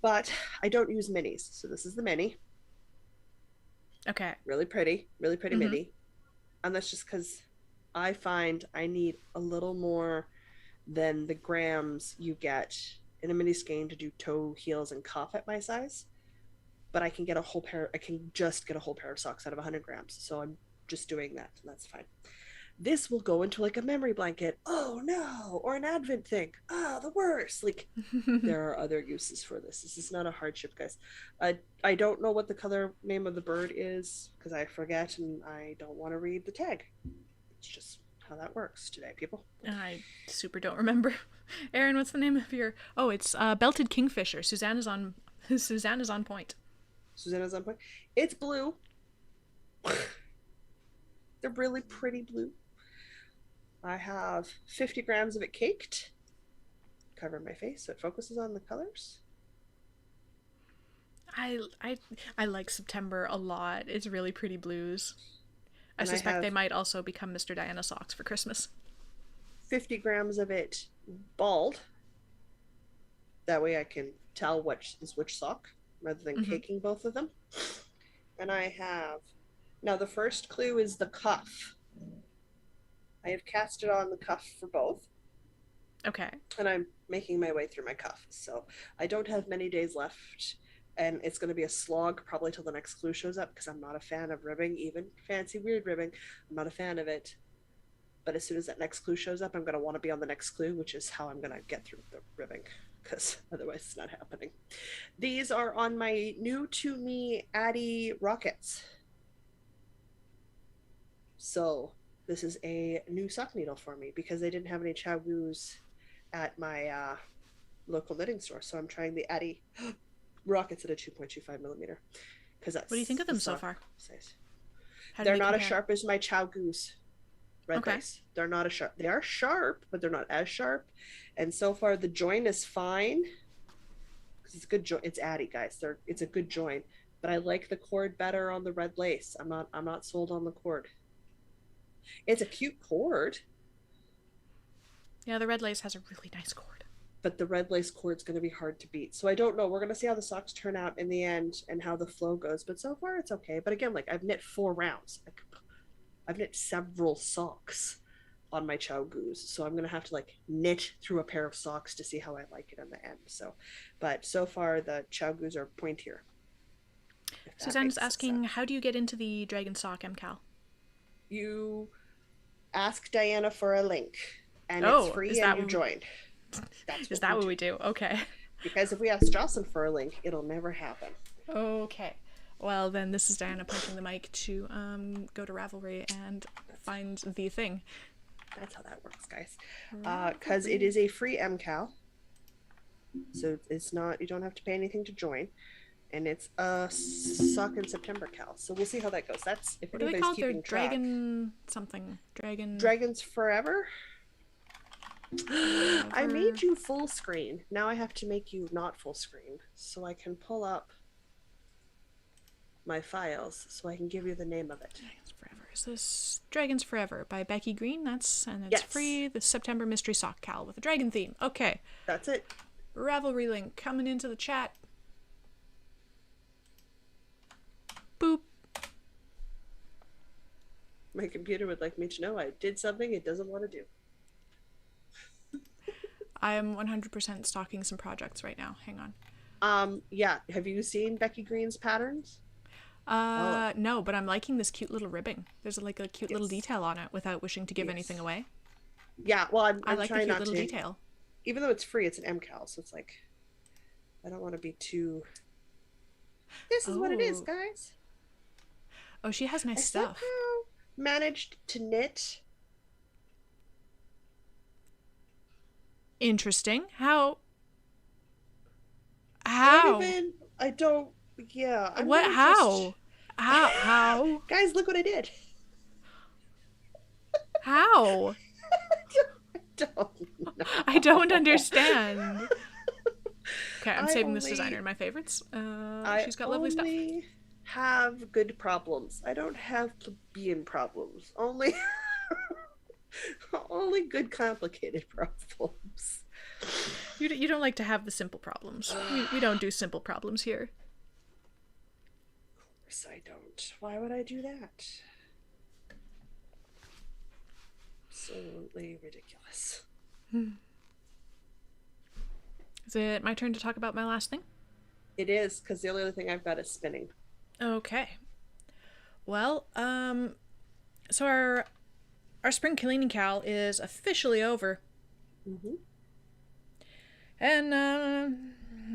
But I don't use minis. So this is the mini. Okay. Really pretty Mhm. mini. And that's just because I find I need a little more than the grams you get in a mini skein to do toe, heels, and cuff at my size. But I can just get a whole pair of socks out of 100 grams. So I'm just doing that, and that's fine. This will go into like a memory blanket. Oh no, or an advent thing. Oh, the worst. Like there are other uses for this. This is not a hardship, guys. I don't know what the color name of the bird is because I forget and I don't want to read the tag. It's just how that works today, people. I super don't remember. Erin, what's the name of your? Oh, it's Belted Kingfisher. Suzanne is on. Suzanne is on point. Susanna's on point. It's blue. They're really pretty blue. I have 50 grams of it caked. Cover my face so it focuses on the colors. I like September a lot. It's really pretty blues. I And I suspect have- they might also become Mr. Diana socks for Christmas. 50 grams of it balled. That way I can tell which is which sock rather than Mhm. caking both of them. And I have, now the first clue is the cuff. I have casted on the cuff for both, Okay. and I'm making my way through my cuff. So I don't have many days left, and it's going to be a slog probably till the next clue shows up because I'm not a fan of ribbing, even fancy weird ribbing. I'm not a fan of it. But as soon as that next clue shows up, I'm going to want to be on the next clue, which is how I'm going to get through the ribbing because otherwise it's not happening. These are on my new to me Addy Rockets. So this is a new sock needle for me because they didn't have any Chowgoos at my local knitting store. So I'm trying the Addy Rockets at a 2.25 millimeter because that's What do you think of the them so sock far? size. How do They're they not as compare? sharp as my Chowgoos red Okay. lace. They're not as sharp. They are sharp, but they're not as sharp. And so far, the join is fine because it's good join. It's Addy, guys. It's a good join. But I like the cord better on the red lace. I'm not sold on the cord. It's a cute cord. Yeah, the red lace has a really nice cord. but the red lace cord's going to be hard to beat. So I don't know. We're going to see how the socks turn out in the end and how the flow goes. But so far it's okay. But again, like I've knit 4 rounds. I've knit several socks on my Chow Goose. So I'm going to have to like knit through a pair of socks to see how I like it in the end. So, but so far the Chow Goose are pointier. Suzanne's asking, how do you get into the Dragon Stock Mcal? You ask Diana for a link and Oh, it's free is and that you what- join. That's Is that what we do? Okay. Because if we ask Jocelyn for a link, it'll never happen. Okay. Well, then this is Diana punching the mic to go to Ravelry and find the thing. That's how that works, guys. Because it is a free MCAL. So it's not, you don't have to pay anything to join. And it's a Sock in September cal. So we'll see how that goes. That's if What do they anybody's call it? Their keeping track. Dragon something. Dragon. Dragons Forever? I made you full screen. Now I have to make you not full screen so I can pull up my files so I can give you the name of it. Dragons Forever. Is this Dragons Forever by Becky Green? And it's Yes. free. The September mystery sock cal with a dragon theme. Okay. That's it. Ravelry link coming into the chat. Boop. My computer would like me to know I did something it doesn't want to do. I am 100% stocking some projects right now. Hang on. Yeah. Have you seen Becky Green's patterns? No, but I'm liking this cute little ribbing. There's like a cute little detail on it without wishing to give anything away. Yeah, well, I'm I like the trying cute not little to. detail. Even though it's free, it's an MCAL, so it's like I don't want to be too. This is what it is, Oh. guys. Oh, she has nice I stuff. somehow managed to knit. Interesting. How? I don't. Yeah. I'm What? gonna How? just- How? Guys, look what I did. How? Don't know. I don't understand. Okay, I'm I saving this only- designer in my favorites. I She's got lovely stuff. only have good problems. I don't have plebeian problems. Only, only good complicated problems. You don't like to have the simple problems. We don't do simple problems here. Of course I don't. Why would I do that? Absolutely ridiculous. Is it my turn to talk about my last thing? It is, because the only other thing I've got is spinning. Okay. Well, so our spring cleaning cal is officially over. Mm-hmm. And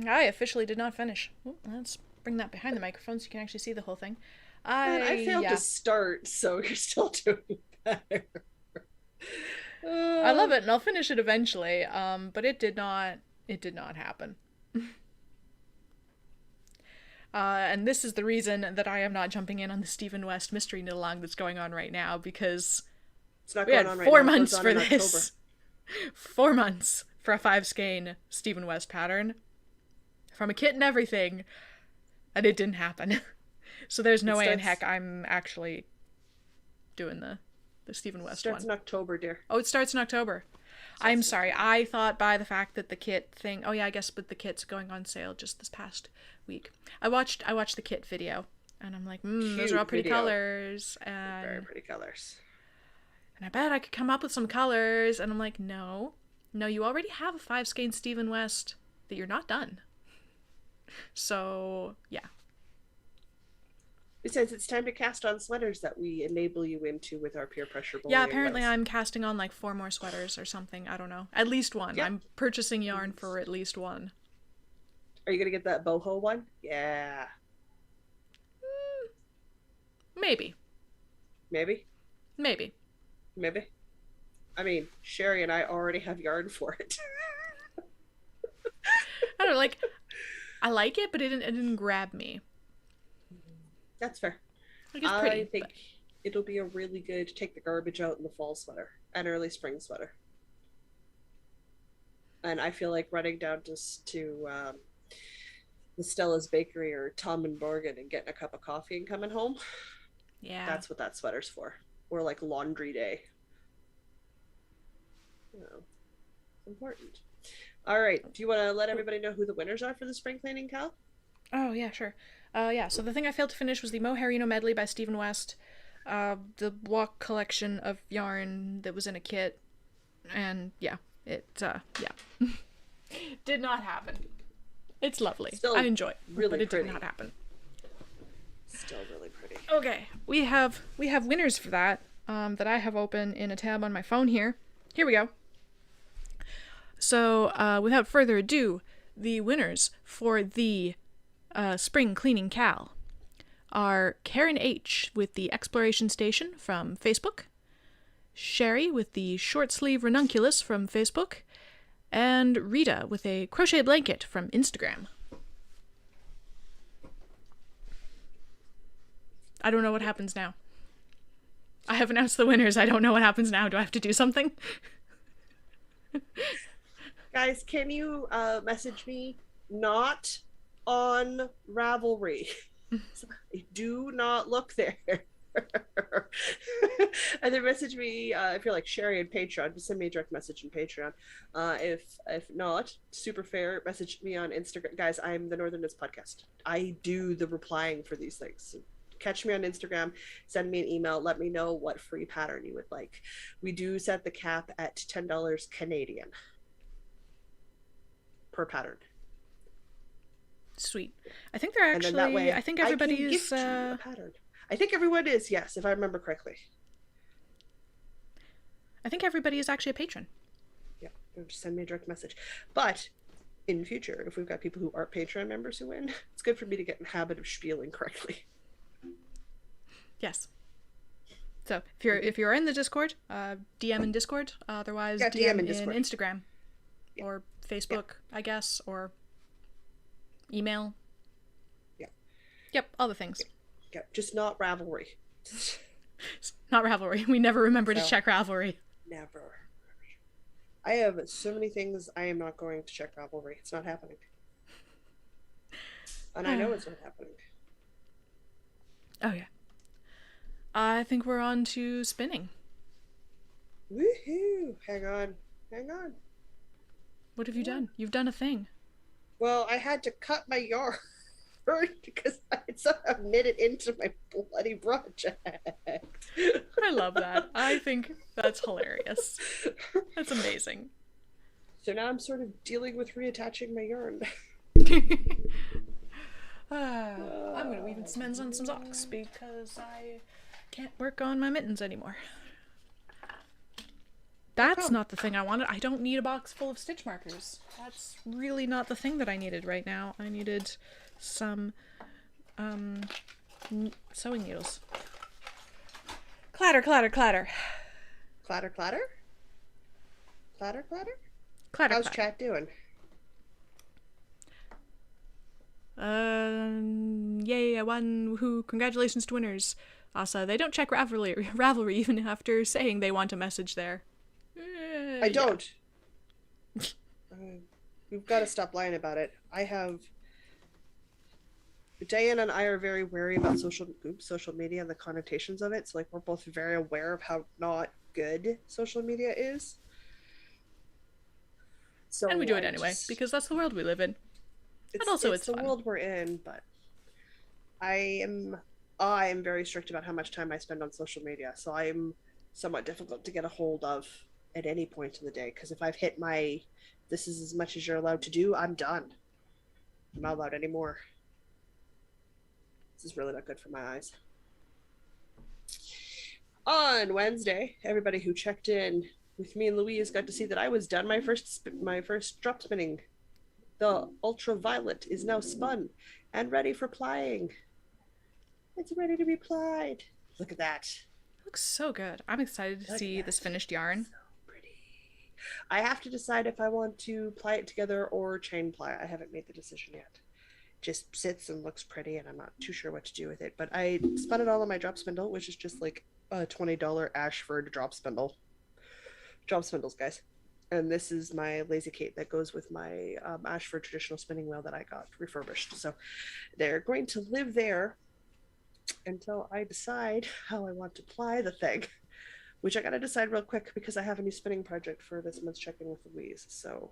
I officially did not finish. Ooh, let's bring that behind the microphone so you can actually see the whole thing. I failed to start, so you're still doing better. I love it, and I'll finish it eventually. But it did not happen. And this is the reason that I am not jumping in on the Stephen West mystery knit along that's going on right now, because It's not we going had on right 4 now. It months goes on for in this. 4 months for a 5 skein Stephen West pattern from a kit and everything, and it didn't happen. So there's no way in heck I'm actually doing the Stephen West Starts one. in October, dear. Oh, it starts in October. I'm sorry. I thought by the fact that the kit thing. Oh yeah, I guess, but the kit's going on sale just this past week. I watched the kit video, and I'm like, those Cute are all pretty video. colors, Very and pretty colors. I bet I could come up with some colors. And I'm like, no, you already have a 5 skein Stephen West that you're not done. So yeah. Besides, it's time to cast on sweaters that we enable you into with our peer pressure bullying. Yeah, apparently list. I'm casting on like 4 more sweaters or something. I don't know. At least one. Yep. I'm purchasing yarn for at least one. Are you gonna get that boho one? Yeah. Maybe. Maybe. Maybe. Maybe. I mean, Sherry and I already have yarn for it. I don't know, like, I like it, but it didn't grab me. That's fair. Like, it's pretty. I think it'll be a really good take the garbage out in the fall sweater, an early spring sweater. And I feel like running down just to the Stella's Bakery or Tom and Morgan and getting a cup of coffee and coming home. Yeah. That's what that sweater's for. Or like laundry day. You know. important. All right. Do you want to let everybody know who the winners are for the spring cleaning, Cal? Oh, yeah, sure. Yeah, so the thing I failed to finish was the Mohairino medley by Stephen West, the walk collection of yarn that was in a kit, and yeah, yeah. Did not happen. It's lovely. Still I enjoy it, really but it pretty. did not happen. Still really pretty. Okay, we have winners for that, that I have open in a tab on my phone here. Here we go. So, without further ado, the winners for the Spring Cleaning Cal are Karen H. with the Exploration Station from Facebook, Sherry with the Short Sleeve Ranunculus from Facebook, and Rita with a crochet blanket from Instagram. I don't know what happens now. I have announced the winners. I don't know what happens now. Do I have to do something? Guys, can you message me? Not on Ravelry. Do not look there. And then message me if you're like Sherry and Patreon. Just send me a direct message in Patreon. If not, super fair, message me on Instagram. Guys, I'm the Northerners Podcast. I do the replying for these things. So catch me on Instagram, send me an email, let me know what free pattern you would like. We do set the cap at $10 Canadian per pattern. Sweet. I think they're actually. And then that way, I think everybody is. A pattern. I think everyone is, yes, if I remember correctly. I think everybody is actually a patron. Yeah, just send me a direct message. But in future, if we've got people who aren't Patreon members who win, it's good for me to get in the habit of spieling correctly. Yes. So if you're in the Discord, DM in Discord. Otherwise, yeah, DM in Instagram, or Facebook, I guess, or email. Yeah. Yep, all the things. Yeah, just not Ravelry. Not Ravelry. We never remember to check Ravelry. Never. I have so many things I am not going to check Ravelry. It's not happening. And I know it's not happening. Oh, yeah. I think we're on to spinning. Woohoo! Hang on. What have you done? You've done a thing. Well, I had to cut my yarn because I had somehow knit it into my bloody project. I love that. I think that's hilarious. That's amazing. So now I'm sort of dealing with reattaching my yarn. I'm going to weave some ends on some socks because I can't work on my mittens anymore. That's not the thing I wanted. I don't need a box full of stitch markers. That's really not the thing that I needed right now. I needed some sewing needles. Clatter, clatter, clatter. Clatter, clatter? Clatter, clatter? Clatter, How's clatter. chat doing? Yay, I won, woohoo, congratulations to winners. Also, they don't check Ravelry even after saying they want a message there. I don't. We've got to stop lying about it. Diane and I are very wary about social media and the connotations of it. So, like, we're both very aware of how not good social media is. So, and we do it anyway, because that's the world we live in. And also it's the fun. World we're in, but I am very strict about how much time I spend on social media. So I'm somewhat difficult to get a hold of at any point in the day, because if I've hit my this is as much as you're allowed to do, I'm done. I'm not allowed anymore. This is really not good for my eyes. On Wednesday, everybody who checked in with me and Louise got to see that I was done my first drop spinning. The ultraviolet is now spun and ready for plying. It's ready to be plied. Look at that. It looks so good. I'm excited to see this finished yarn. So pretty. I have to decide if I want to ply it together or chain ply. I haven't made the decision yet. Just sits and looks pretty, and I'm not too sure what to do with it. But I spun it all on my drop spindle, which is just like a $20 Ashford drop spindle. Drop spindles, guys. And this is my Lazy Kate that goes with my Ashford traditional spinning wheel that I got refurbished. So they're going to live there until I decide how I want to ply the thing. which I gotta decide real quick because I have a new spinning project for this month's check-in with Louise. So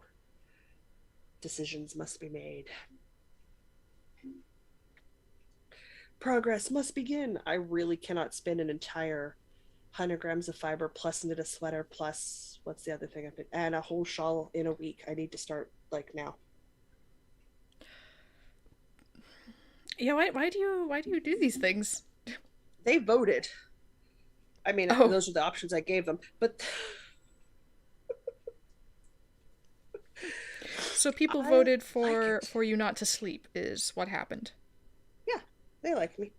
decisions must be made. Progress must begin. I really cannot spin an entire 100 grams of fiber plus knit a sweater plus what's the other thing I've been, and a whole shawl in a week. I need to start like now. Yeah, why do you do these things? They voted. I mean, Oh, those are the options I gave them, but so people I voted like for it. you not to sleep is what happened. Yeah, they like me.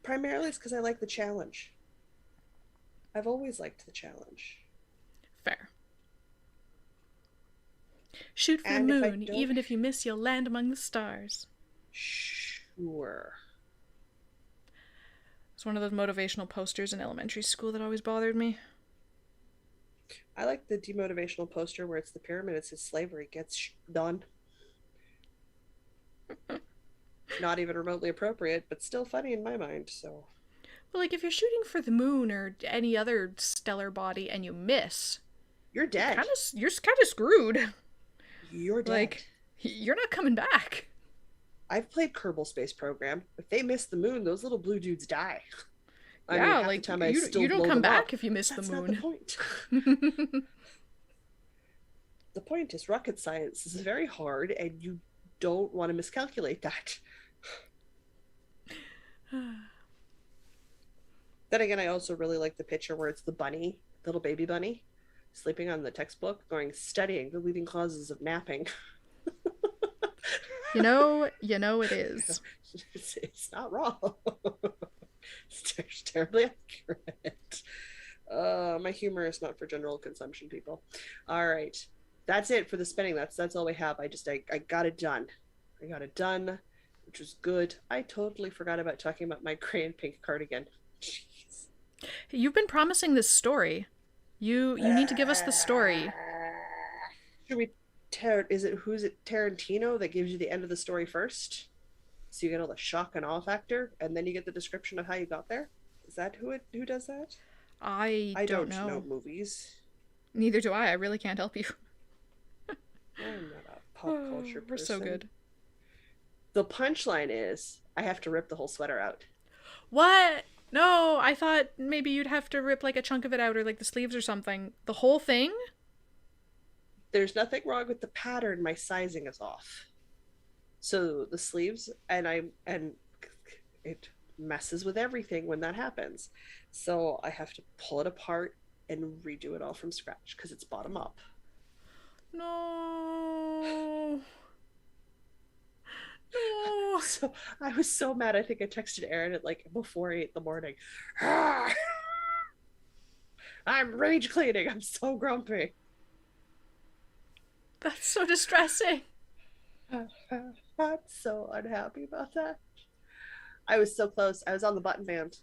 Primarily it's because I like the challenge. I've always liked the challenge. Fair. Shoot for the And if I moon. don't, Even if you miss, you'll land among the stars. sure. It's one of those motivational posters in elementary school that always bothered me. I like the demotivational poster where it's the pyramid. It says slavery gets done. Not even remotely appropriate, but still funny in my mind. So, Well, like if you're shooting for the moon or any other stellar body and you miss, you're dead. you're kind of screwed. You're dead. Like you're not coming back. I've played Kerbal Space Program. If they miss the moon, those little blue dudes die. I mean, Yeah, half like the time I still you don't blow come them back up. if you miss That's the not the moon. point. The point is rocket science is very hard, and you don't want to miscalculate that. Then again, I also really like the picture where it's the bunny, little baby bunny, sleeping on the textbook, going studying the leading causes of napping. You know it is. It's not wrong. It's terribly accurate. My humor is not for general consumption, people. All right, that's it for the spinning. That's all we have. I got it done. I got it done, which was good. I totally forgot about talking about my gray and pink cardigan. Jeez. You've been promising this story. You need to give us the story. Should we who's it Tarantino that gives you the end of the story first? So you get all the shock and awe factor, and then you get the description of how you got there. Is that who does that? I I don't don't know. know movies. Neither do I. I really can't help you. I'm not a pop culture person. We're so good. The punchline is I have to rip the whole sweater out. What? No, I thought maybe you'd have to rip like a chunk of it out or like the sleeves or something. The whole thing? There's nothing wrong with the pattern. My sizing is off. So the sleeves and it messes with everything when that happens. So I have to pull it apart and redo it all from scratch because it's bottom up. No. No. So I was so mad. I think I texted Aaron at like before 8 in the morning. I'm rage cleaning. I'm so grumpy. That's so distressing. I'm so unhappy about that. I was so close. I was on the button band.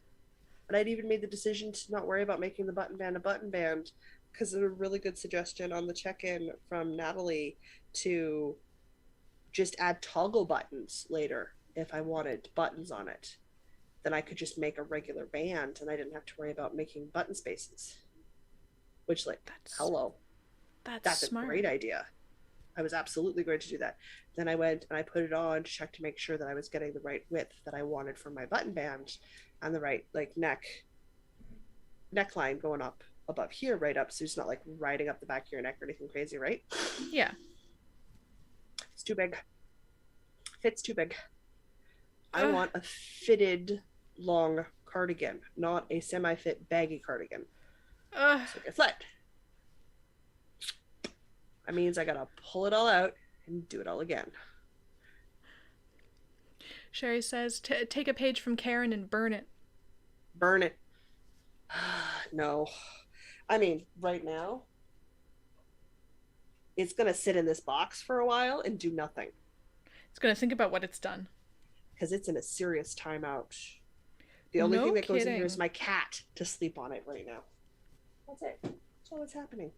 And I'd even made the decision to not worry about making the button band a button band because of a really good suggestion on the check-in from Natalie to just add toggle buttons later if I wanted buttons on it. Then I could just make a regular band and I didn't have to worry about making button spaces. Which, like, hello. That's smart. A great idea. I was absolutely going to do that. Then I went and I put it on to check to make sure that I was getting the right width that I wanted for my button band and the right like neckline going up above here, right up, so it's not like riding up the back of your neck or anything crazy, right? Yeah. It's too big. Fits too big. I want a fitted long cardigan, not a semi-fit baggy cardigan. So guess what? That means I gotta pull it all out and do it all again. Sherry says, take a page from Karen and burn it. Burn it. No. I mean, right now, it's gonna sit in this box for a while and do nothing. It's gonna think about what it's done. Because it's in a serious timeout. The only thing that goes in here is my cat to sleep on it right now. That's it. That's all that's happening.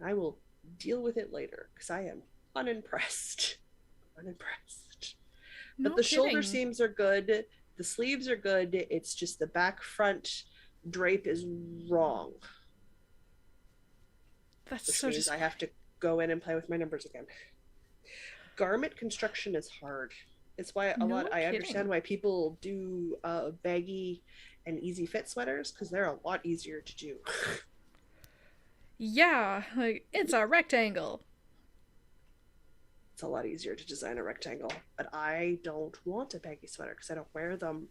I will deal with it later because I am unimpressed. Unimpressed. But the shoulder seams are good. The sleeves are good. It's just the back front drape is wrong, That's which so means I have to go in and play with my numbers again. Garment construction is hard. It's why no I understand kidding. why people do baggy and easy fit sweaters, because they're a lot easier to do. Yeah, like it's a rectangle. It's a lot easier to design a rectangle, but I don't want a baggy sweater because I don't wear them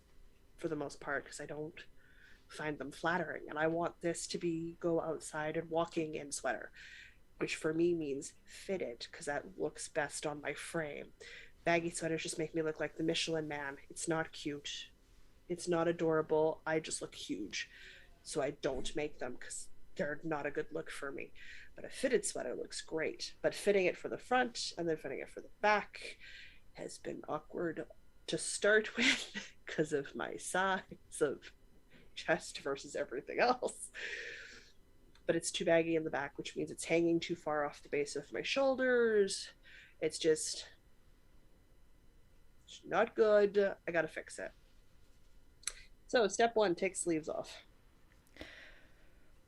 for the most part, because I don't find them flattering, and I want this to be go outside and walking in sweater, which for me means fitted, because that looks best on my frame. Baggy sweaters just make me look like the Michelin man. It's not cute, it's not adorable, I just look huge. So I don't make them because they're not a good look for me. But a fitted sweater looks great, but fitting it for the front and then fitting it for the back has been awkward to start with because of my size of chest versus everything else. But it's too baggy in the back, which means it's hanging too far off the base of my shoulders. It's just not good. I gotta fix it. So step one, take sleeves off.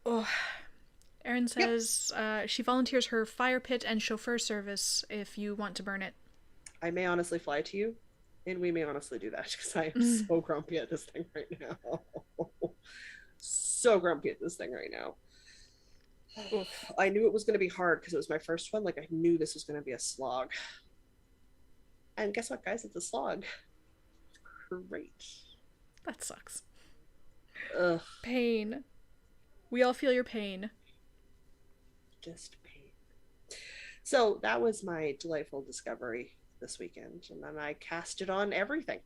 Oh, Erin Yep. says she volunteers her fire pit and chauffeur service if you want to burn it. I may honestly fly to you, and we may honestly do that, because I am Mm. so grumpy at this thing right now. So grumpy at this thing right now. Oof. I knew it was going to be hard because it was my first one. Like, I knew this was going to be a slog. And guess what, guys? It's a slog. Great. That sucks. Ugh, Pain. We all feel your pain. just pain. So that was my delightful discovery this weekend, and then I cast it on everything.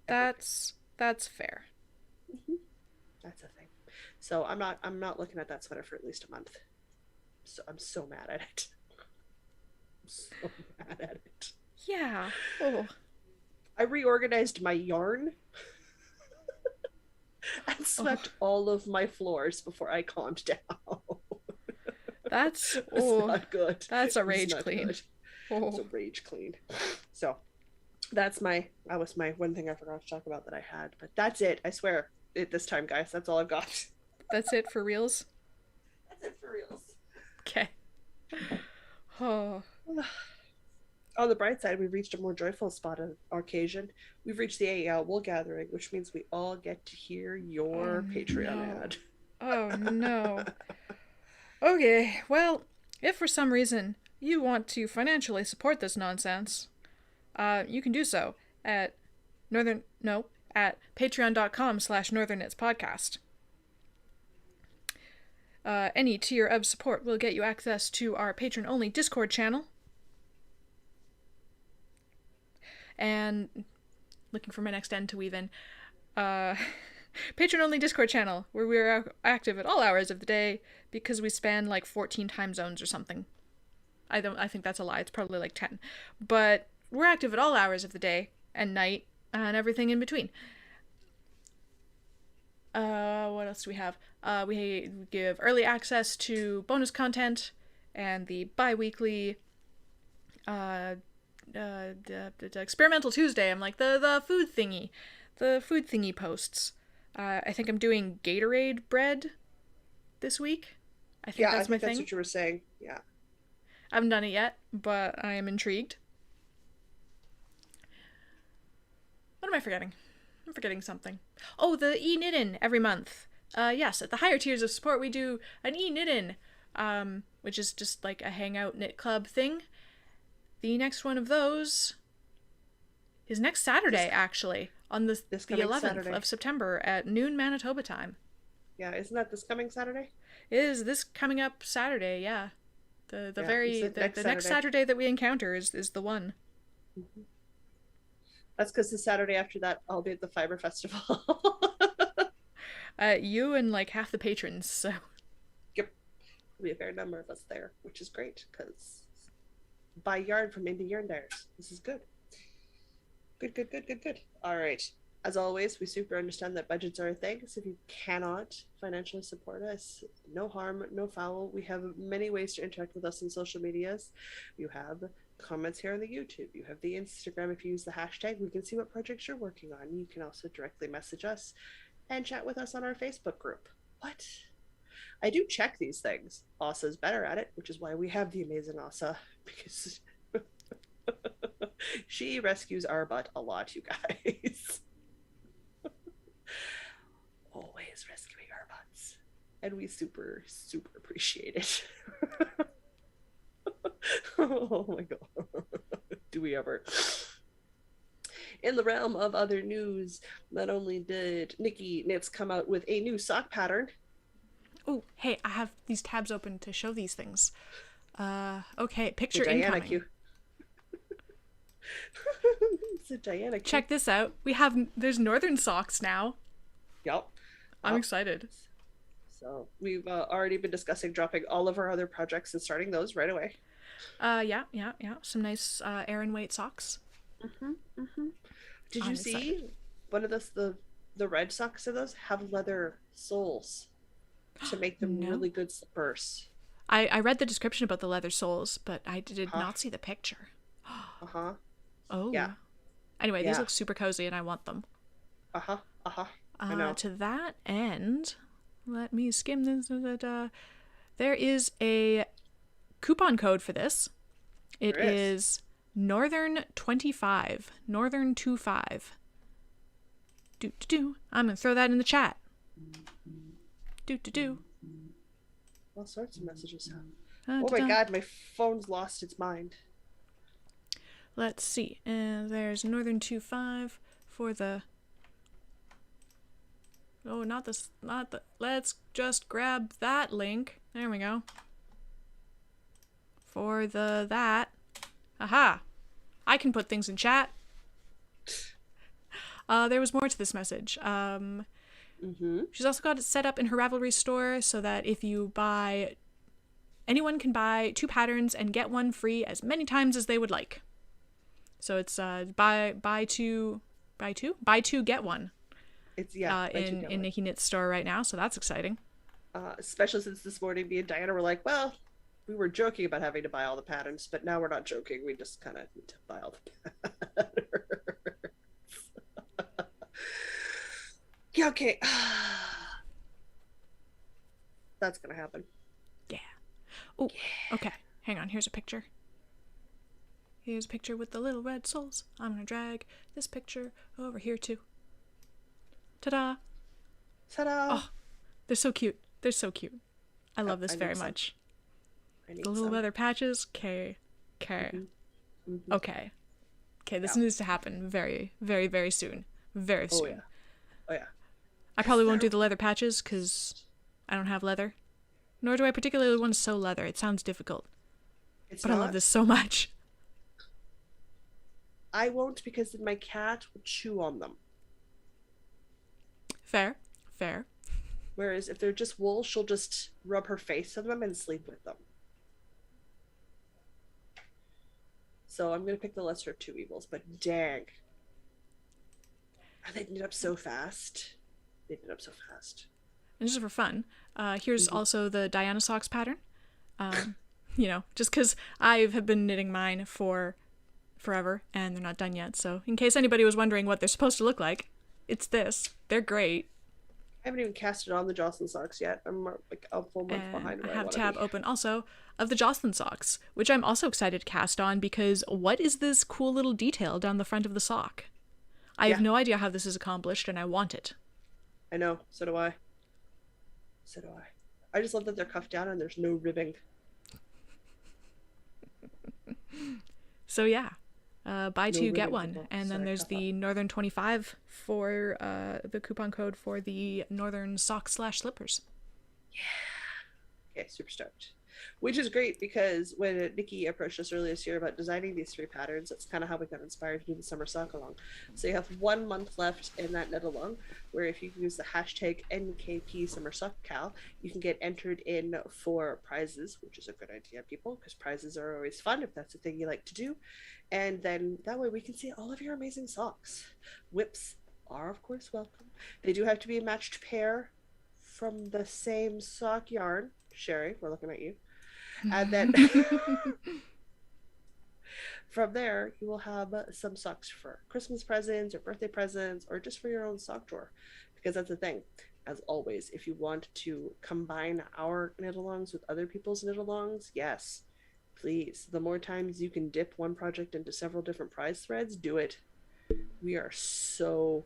Everything. That's fair. Mm-hmm. That's a thing. So I'm not looking at that sweater for at least a month. So I'm so mad at it. I'm so mad at it. Yeah. Oh. I reorganized my yarn and Oh. swept all of my floors before I calmed down. That's It's oh. not good. That's a It's rage not clean. good. It's a Oh. rage clean. So that was my one thing I forgot to talk about that I had. But that's it. I swear it this time, guys. That's all I've got. That's it for reals. That's it for reals. Okay. Oh. On the bright side, we've reached a more joyful spot of occasion. We've reached the AEL wool gathering, which means we all get to hear Oh your Patreon no. ad. Oh no. Okay, well, if for some reason you want to financially support this nonsense, you can do so at at patreon.com/northernitspodcast. Any tier of support will get you access to our patron-only Discord channel. And looking for my next end to weave in. Uh, patron-only Discord channel where we're active at all hours of the day because we span like 14 time zones or something. I think that's a lie. It's probably like 10. But we're active at all hours of the day and night and everything in between. What else do we have? We give early access to bonus content and the bi-weekly the experimental Tuesday. I'm like the food thingy posts. I think I'm doing Gatorade bread this week. I think Yeah, I that's my think that's thing. what you were saying. Yeah. I haven't done it yet, but I am intrigued. What am I forgetting? I'm forgetting something. Oh, the e-knitting every month. Yes, at the higher tiers of support, we do an e-knitting, which is just like a hangout knit club thing. The next one of those is next Saturday, This actually, on this the coming 11th Saturday. of September at noon Manitoba time. Yeah, isn't that this coming Saturday? It is this coming up Saturday, yeah. The Yeah, you very said next the next Saturday. Saturday that we encounter is the one. Mm-hmm. That's because the Saturday after that, I'll be at the Fiber Festival. You and like half the patrons, so Yep, there'll be a fair number of us there, which is great because buy yarn from indie yarn dyers. This is good. Good, good, good, good, good. All right. As always, we super understand that budgets are a thing. So if you cannot financially support us, no harm, no foul. We have many ways to interact with us on social medias. You have comments here on the YouTube. You have the Instagram. If you use the hashtag, we can see what projects you're working on. You can also directly message us and chat with us on our Facebook group. What? I do check these things. Asa's better at it, which is why we have the amazing Asa, because she rescues our butt a lot, you guys. Always rescuing our butts. And we super, super appreciate it. Oh my god. Do we ever? In the realm of other news, not only did Nikki Knits come out with a new sock pattern. Oh, hey, I have these tabs open to show these things. Okay, picture It's a Diana incoming. cue. It's a Diana cue. Check this out. There's northern socks now. Yep. I'm excited. So we've already been discussing dropping all of our other projects and starting those right away. Yeah. Some nice Aran weight socks. Did you see one of the red socks of those have leather soles to make them really good slippers? I read the description about the leather soles, but I did not see the picture. Oh. Yeah. Anyway, these look super cozy and I want them. I know. To that end, let me skim this. There is a coupon code for this. It is Northern 25. Northern 25. I'm going to throw that in the chat. All sorts of messages. Oh my god, my phone's lost its mind. Let's see. There's Northern 25 for the... Oh, not the... Let's just grab that link. There we go. For that. Aha! I can put things in chat. There was more to this message. She's also got it set up in her Ravelry store so that if you buy... Anyone can buy 2 patterns and get one free as many times as they would like. So it's buy two, get one. It's in Nikki Knit's store right now, so that's exciting. Especially since this morning me and Diana were like, well, we were joking about having to buy all the patterns, but now we're not joking. We just kind of need to buy all the patterns. Yeah, okay. That's gonna happen. Yeah. Oh, okay. Hang on. Here's a picture. Here's a picture with the little red soles. I'm gonna drag this picture over here too. Ta-da! Ta-da! Oh, they're so cute. They're so cute. I love this very much. The little leather patches. Okay. Okay, this needs to happen very, very, very soon. Very soon. Oh yeah. I probably won't do the leather patches because I don't have leather. Nor do I particularly want to sew leather. It sounds difficult. But I love this so much. I won't because then my cat will chew on them. Fair. Whereas if they're just wool, she'll just rub her face on them and sleep with them. So I'm going to pick the lesser of 2 evils, but dang. They knit up so fast. And just for fun, here's also the Diana Sox pattern. Just because I have been knitting mine for forever and they're not done yet. So in case anybody was wondering what they're supposed to look like, it's this. They're great. I haven't even casted on the Jocelyn socks yet. I'm like a full month behind. I have a tab open also of the Jocelyn socks, which I'm also excited to cast on because what is this cool little detail down the front of the sock? I have no idea how this is accomplished and I want it. I know. So do I. I just love that they're cuffed down and there's no ribbing. So yeah. Buy 2, get 1. And then there's the Northern 25 for the coupon code for the Northern socks/slippers. Yeah. Okay, super stoked. Which is great because when Nikki approached us earlier this year about designing these 3 patterns, that's kind of how we got inspired to do the summer sock along. So you have 1 month left in that knit along, where if you use the hashtag NKP Summer Sock Mcal, you can get entered in for prizes, which is a good idea, people, because prizes are always fun if that's a thing you like to do. And then that way we can see all of your amazing socks. Whips, are, of course, welcome. They do have to be a matched pair from the same sock yarn. Sherry, we're looking at you. And then from there, you will have some socks for Christmas presents or birthday presents or just for your own sock drawer. Because that's the thing. As always, if you want to combine our knit alongs with other people's knit alongs, yes, please. The more times you can dip one project into several different prize threads, do it. We are so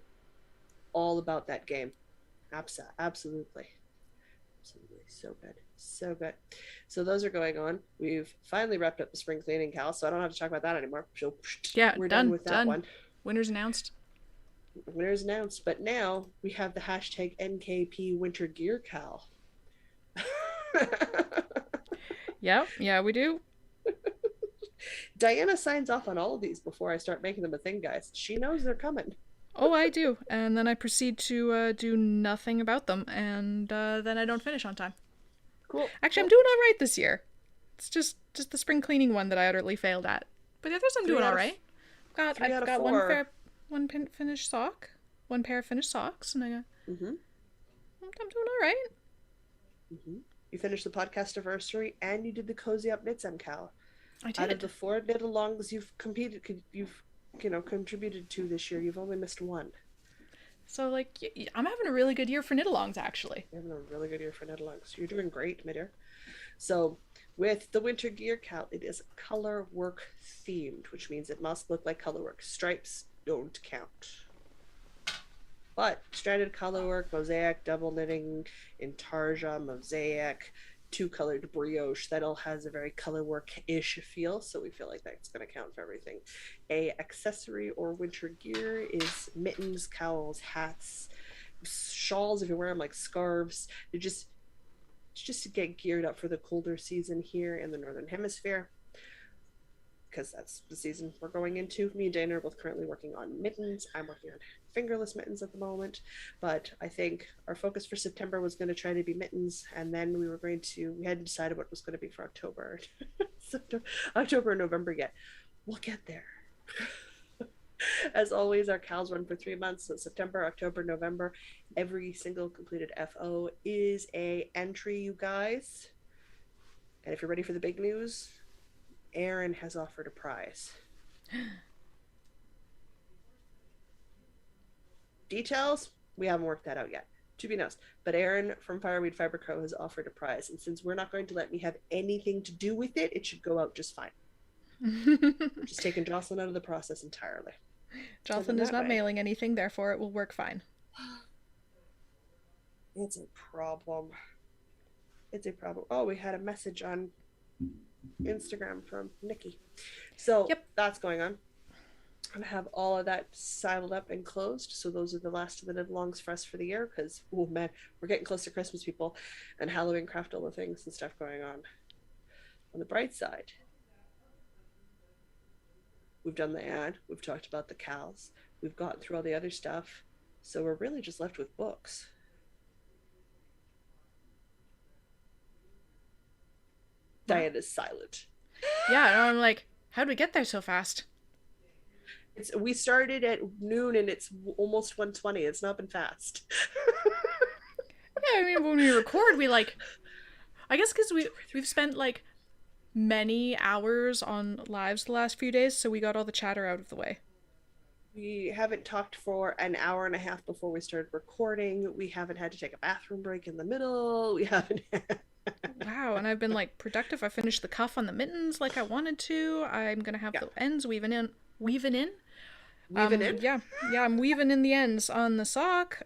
all about that game. Absolutely. Absolutely. So good. So good. So those are going on. We've finally wrapped up the spring cleaning, Cal, so I don't have to talk about that anymore. So Yeah, we're done with that done. one. Winners announced. Winners announced. But now we have the hashtag NKP Winter Gear, Cal. Yep, yeah, we do. Diana signs off on all of these before I start making them a thing, guys. She knows they're coming. Oh, I do. And then I proceed to do nothing about them, and then I don't finish on time. Cool. Actually, I'm doing all right this year. It's just the spring cleaning one that I utterly failed at. But the others I'm doing all right. I've got one finished sock, one pair of finished socks, and I'm doing all right. You finished the podcast anniversary, and you did the Cozy Up Knits MCal. I did. Out of the 4 knit alongs you've contributed to this year, you've only missed one. So, like, I'm having a really good year for knit-alongs, actually. You're having a really good year for knit alongs. You're doing great, Mitter. So, with the winter gear, Cal, it is color work themed, which means it must look like color work. Stripes don't count. But stranded color work, mosaic, double knitting, intarsia, mosaic, 2-colored brioche, that all has a very color work-ish feel, so we feel like that's going to count for everything. A accessory or winter gear is mittens, cowls, hats, shawls if you wear them, like scarves. They're just to get geared up for the colder season here in the northern hemisphere, because that's the season we're going into. Me and Dana are both currently working on mittens. I'm working on fingerless mittens at the moment, but I think our focus for September was going to try to be mittens, and then we hadn't decided what was going to be for October. October and November yet. We'll get there. As always, our CALs run for 3 months, so September, October, November. Every single completed FO is a entry, you guys. And if you're ready for the big news, Erin has offered a prize. Details, we haven't worked that out yet, to be announced. But Erin from Fireweed Fiber Co. has offered a prize, and since we're not going to let me have anything to do with it, it should go out just fine. We're just taking Jocelyn out of the process entirely. Jocelyn is not mailing anything, therefore it will work fine. It's a problem. It's a problem. Oh, we had a message on Instagram from Nikki. So yep, that's going on. I'm gonna have all of that saddled up and closed. So those are the last of the knit-alongs for us for the year, because oh man, we're getting close to Christmas, people, and Halloween craft all the things and stuff going on. On the bright side, we've done the ad, we've talked about the CALs, we've gotten through all the other stuff, so we're really just left with books. Diana's silent. Yeah, and I'm like, how'd we get there so fast? We started at noon and it's almost 1:20. It's not been fast. Yeah, I mean, when we record, I guess because we've spent like many hours on lives the last few days, so we got all the chatter out of the way. We haven't talked for an hour and a half before we started recording. We haven't had to take a bathroom break in the middle. We haven't had... Wow, and I've been like productive. I finished the cuff on the mittens like I wanted to. I'm gonna have the ends weaving in. Yeah, I'm weaving in the ends on the sock.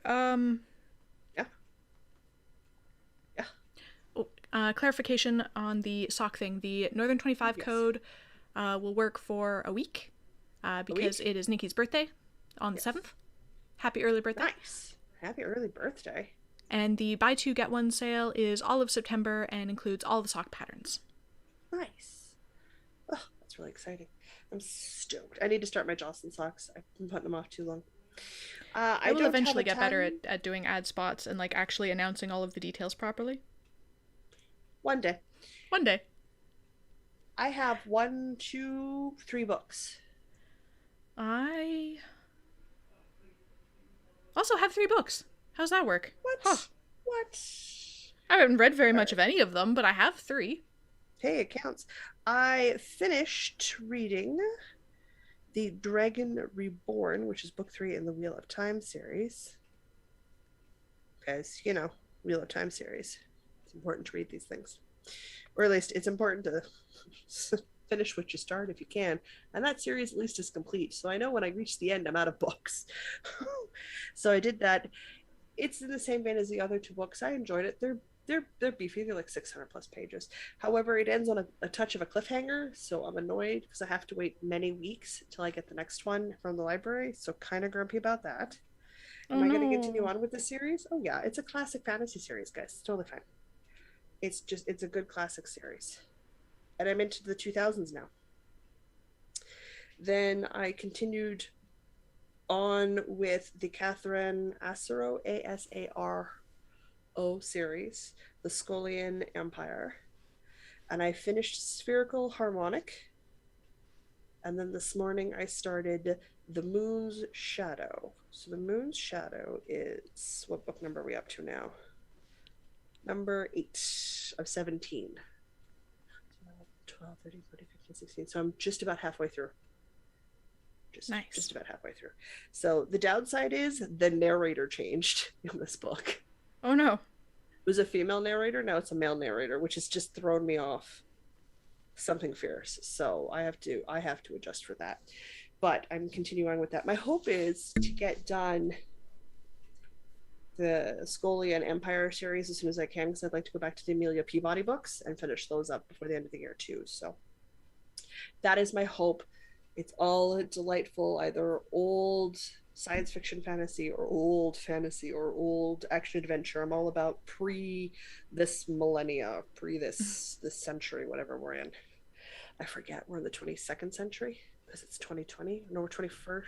Clarification on the sock thing. The Northern 25 code will work for a week because it is Nikki's birthday on the 7th. Happy early birthday. Nice. Happy early birthday. And the buy two get one sale is all of September and includes all the sock patterns. Nice. Oh, that's really exciting. I'm stoked. I need to start my Jocelyn socks. I've been putting them off too long. I will eventually get better at doing ad spots and like actually announcing all of the details properly. One day. I have 1, 2, 3 books. I Also have 3 books. How's that work? Huh. What? I haven't read very All much right. of any of them, but I have 3. Hey, it counts. I finished reading the Dragon Reborn, which is book 3 in the Wheel of Time series. Because, Wheel of Time series. It's important to read these things. Or at least it's important to finish what you start if you can. And that series at least is complete. So I know when I reach the end, I'm out of books. So I did that. It's in the same vein as the other 2 books. I enjoyed it. They're beefy. They're like 600 plus pages. However, it ends on a touch of a cliffhanger, so I'm annoyed because I have to wait many weeks till I get the next one from the library. So kind of grumpy about that. Oh Am I going to continue no. on with the series? Oh yeah, it's a classic fantasy series, guys. It's totally fine. It's a good classic series, and I'm into the 2000s now. Then I continued on with the Catherine Asaro, ASARO series, the Scolian Empire, and I finished Spherical Harmonic. And then this morning I started The Moon's Shadow. So The Moon's Shadow is, what book number are we up to now? Number 8 of 17. 12, 13, 14, 15, 16. So I'm just about halfway through. Nice. Just about halfway through. So the downside is the narrator changed in this book. Oh no. It was a female narrator, now it's a male narrator, which has just thrown me off something fierce. So I have to adjust for that. But I'm continuing with that. My hope is to get done the Scolian Empire series as soon as I can, because I'd like to go back to the Amelia Peabody books and finish those up before the end of the year too. So that is my hope. It's all delightful, either old science fiction fantasy or old fantasy or old action adventure. I'm all about pre this millennia, pre this century, whatever we're in. I forget, we're in the 22nd century because it's 2020. No, we're 21st or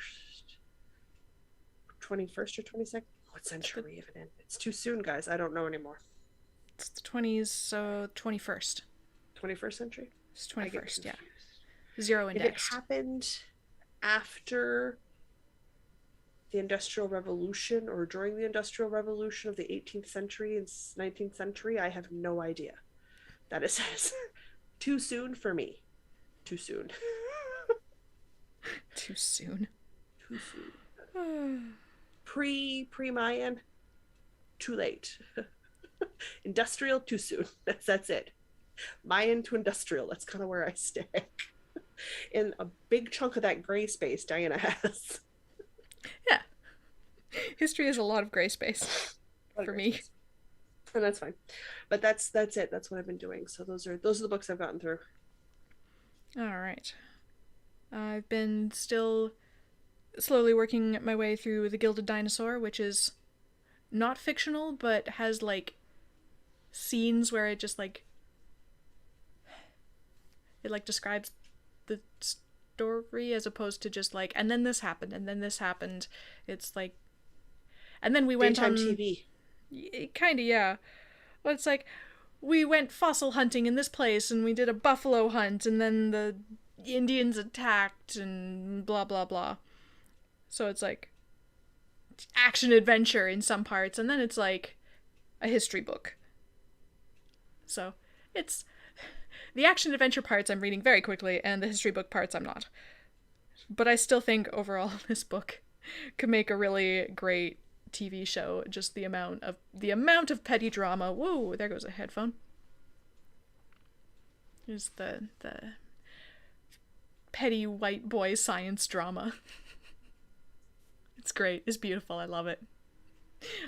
22nd. What century are we even in? It's too soon, guys. I don't know anymore. It's the 20s, so 21st. 21st century? It's 21st, yeah. 0 If it indexed. happened after the Industrial Revolution or during the Industrial Revolution of the 18th century and 19th century, I have no idea. That is too soon for me. Too soon. Too soon. Too soon. Pre-Mayan, too late. Industrial, too soon. That's it. Mayan to industrial, that's kind of where I stick. In a big chunk of that gray space Diana has. Yeah. History is a lot of gray space for me. And that's fine. But that's it. That's what I've been doing. So those are the books I've gotten through. All right. I've been still slowly working my way through The Gilded Dinosaur, which is not fictional, but has like scenes where it just like describes the story as opposed to just like, and then this happened, and then this happened. It's like, and then we went Daytime on TV. Kind of, yeah. Well, it's like we went fossil hunting in this place, and we did a buffalo hunt, and then the Indians attacked, and blah blah blah. So it's like action adventure in some parts, and then it's like a history book. So it's the action adventure parts I'm reading very quickly, and the history book parts I'm not. But I still think overall this book could make a really great TV show. Just the amount of petty drama. Whoa, there goes a headphone. There's the petty white boy science drama. It's great. It's beautiful. I love it.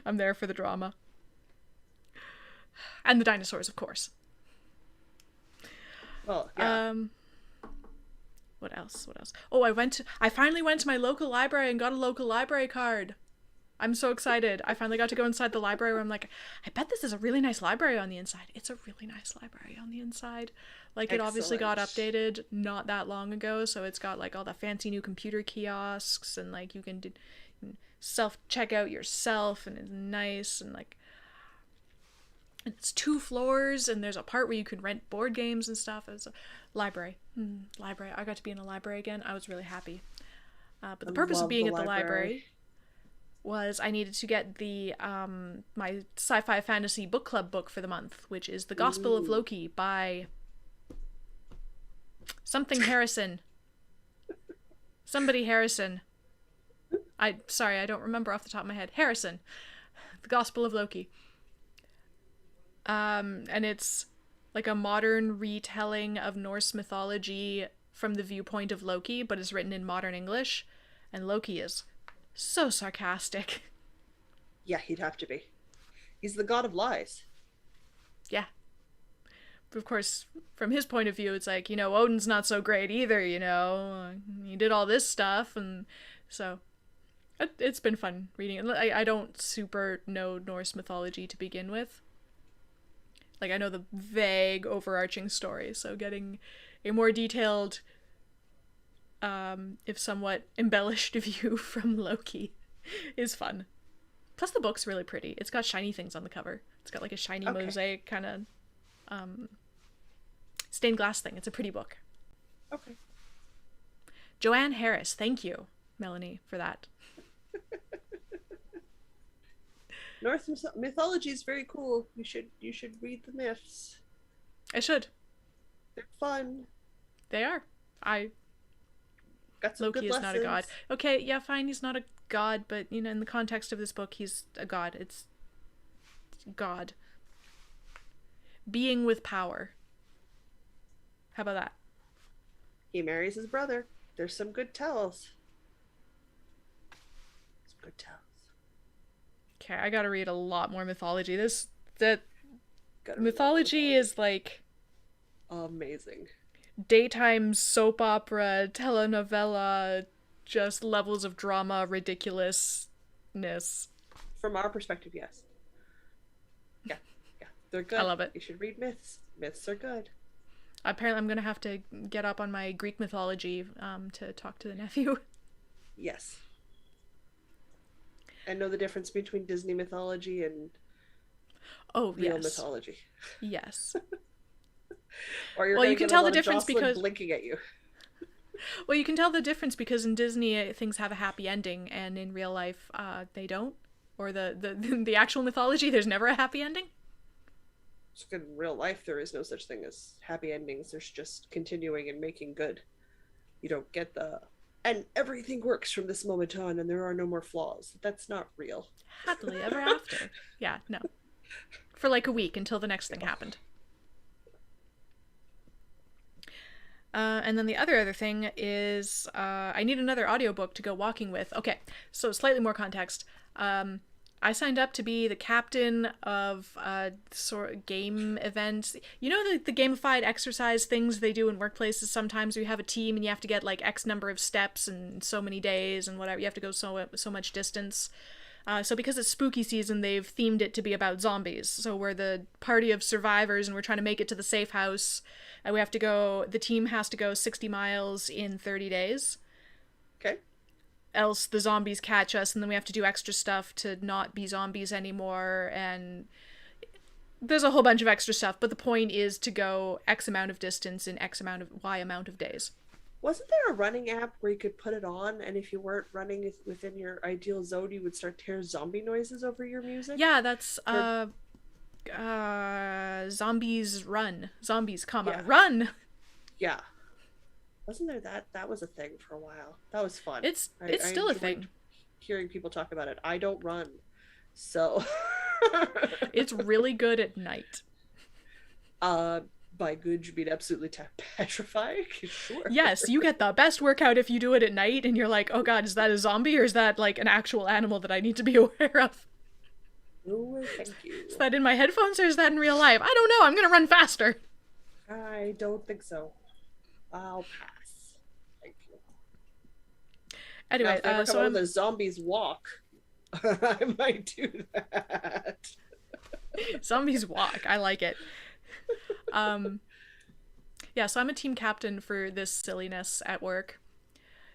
I'm there for the drama. And the dinosaurs, of course. Well, yeah. What else? Oh, I finally went to my local library and got a local library card. I'm so excited. I finally got to go inside the library where I'm like, I bet this is a really nice library on the inside. It's a really nice library on the inside. Like, it obviously got updated not that long ago, so it's got like all the fancy new computer kiosks, and like you can self-check out yourself, and it's nice, and like it's 2 floors, and there's a part where you can rent board games and stuff. It's a library. Library. I got to be in a library again. I was really happy. But the purpose of being at the library was I needed to get the my sci-fi fantasy book club book for the month, which is The Gospel of Ooh. Loki by something Harrison. Somebody Harrison. Sorry, I don't remember off the top of my head. Harrison. The Gospel of Loki. And it's like a modern retelling of Norse mythology from the viewpoint of Loki, but it's written in modern English. And Loki is so sarcastic. Yeah, he'd have to be. He's the god of lies. Yeah. But of course, from his point of view, it's like, Odin's not so great either, He did all this stuff, and so it's been fun reading it. I don't super know Norse mythology to begin with. Like, I know the vague overarching story, so getting a more detailed, if somewhat embellished view from Loki is fun. Plus, the book's really pretty. It's got shiny things on the cover. It's got like a shiny mosaic kind of stained glass thing. It's a pretty book. Okay. Joanne Harris, thank you, Melanie, for that. Norse mythology is very cool. You should read the myths. I should. They're fun. They are. Got some Loki good is lessons. not a god. Okay, yeah, fine, he's not a god, but in the context of this book, he's a god. It's God. Being with power. How about that? He marries his brother. There's some good tells. Some good tells. Okay, I gotta read a lot more mythology. That mythology is like amazing. Daytime soap opera, telenovela, just levels of drama, ridiculousness. From our perspective, yes. Yeah. They're good. I love it. You should read myths. Myths are good. Apparently, I'm gonna have to get up on my Greek mythology to talk to the nephew. Yes. And know the difference between Disney mythology and real mythology. Yes. Or you're you can tell the difference Jocelyn because blinking at you. Well, you can tell the difference because in Disney things have a happy ending, and in real life they don't. Or the actual mythology, there's never a happy ending. So in real life, there is no such thing as happy endings. There's just continuing and making good. You don't get and everything works from this moment on, and there are no more flaws. That's not real. Happily ever after. Yeah, no. For like a week until the next thing happened. And then the other thing is I need another audiobook to go walking with. Okay, so slightly more context. I signed up to be the captain of sort of game events. You know the gamified exercise things they do in workplaces sometimes where you have a team and you have to get like X number of steps and so many days and whatever. You have to go so much distance. So because it's spooky season, they've themed it to be about zombies. So we're the party of survivors and we're trying to make it to the safe house. And the team has to go 60 miles in 30 days. Okay. Else the zombies catch us and then we have to do extra stuff to not be zombies anymore. And there's a whole bunch of extra stuff. But the point is to go X amount of distance in Y amount of days. Wasn't there a running app where you could put it on, and if you weren't running within your ideal zone, you would start to hear zombie noises over your music? Yeah, that's zombies run. Zombies, run. Yeah. Wasn't there that was a thing for a while? That was fun. It's still a thing. Hearing people talk about it. I don't run, so it's really good at night. By good, you mean absolutely petrifying? Sure. Yes, you get the best workout if you do it at night, and you're like, oh god, is that a zombie or is that like an actual animal that I need to be aware of? Oh, thank you. Is that in my headphones or is that in real life? I don't know. I'm gonna run faster. I don't think so. I'll pass. Thank you. Anyway, now, if they ever come the zombies walk, I might do that. Zombies walk. I like it. Yeah, so I'm a team captain for this silliness at work.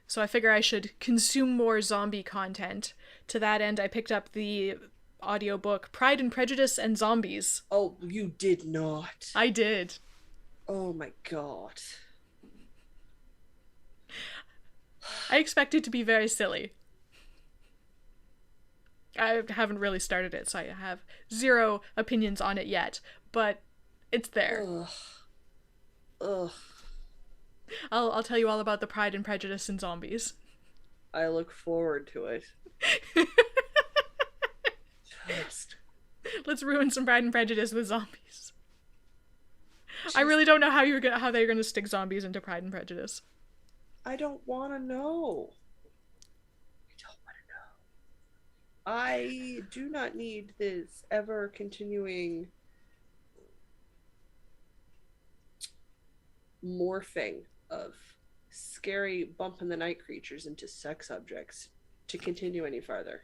So I figure I should consume more zombie content. To that end, I picked up the audiobook Pride and Prejudice and Zombies. Oh, you did not. I did. Oh my god. I expect it to be very silly. I haven't really started it, so I have zero opinions on it yet, but it's there. Ugh. Ugh. I'll tell you all about the Pride and Prejudice and zombies. I look forward to it. Just. Let's ruin some Pride and Prejudice with zombies. Just, I really don't know how they're gonna stick zombies into Pride and Prejudice. I don't want to know. I don't want to know. I do not need this ever continuing morphing of scary bump in the night creatures into sex objects to continue any farther.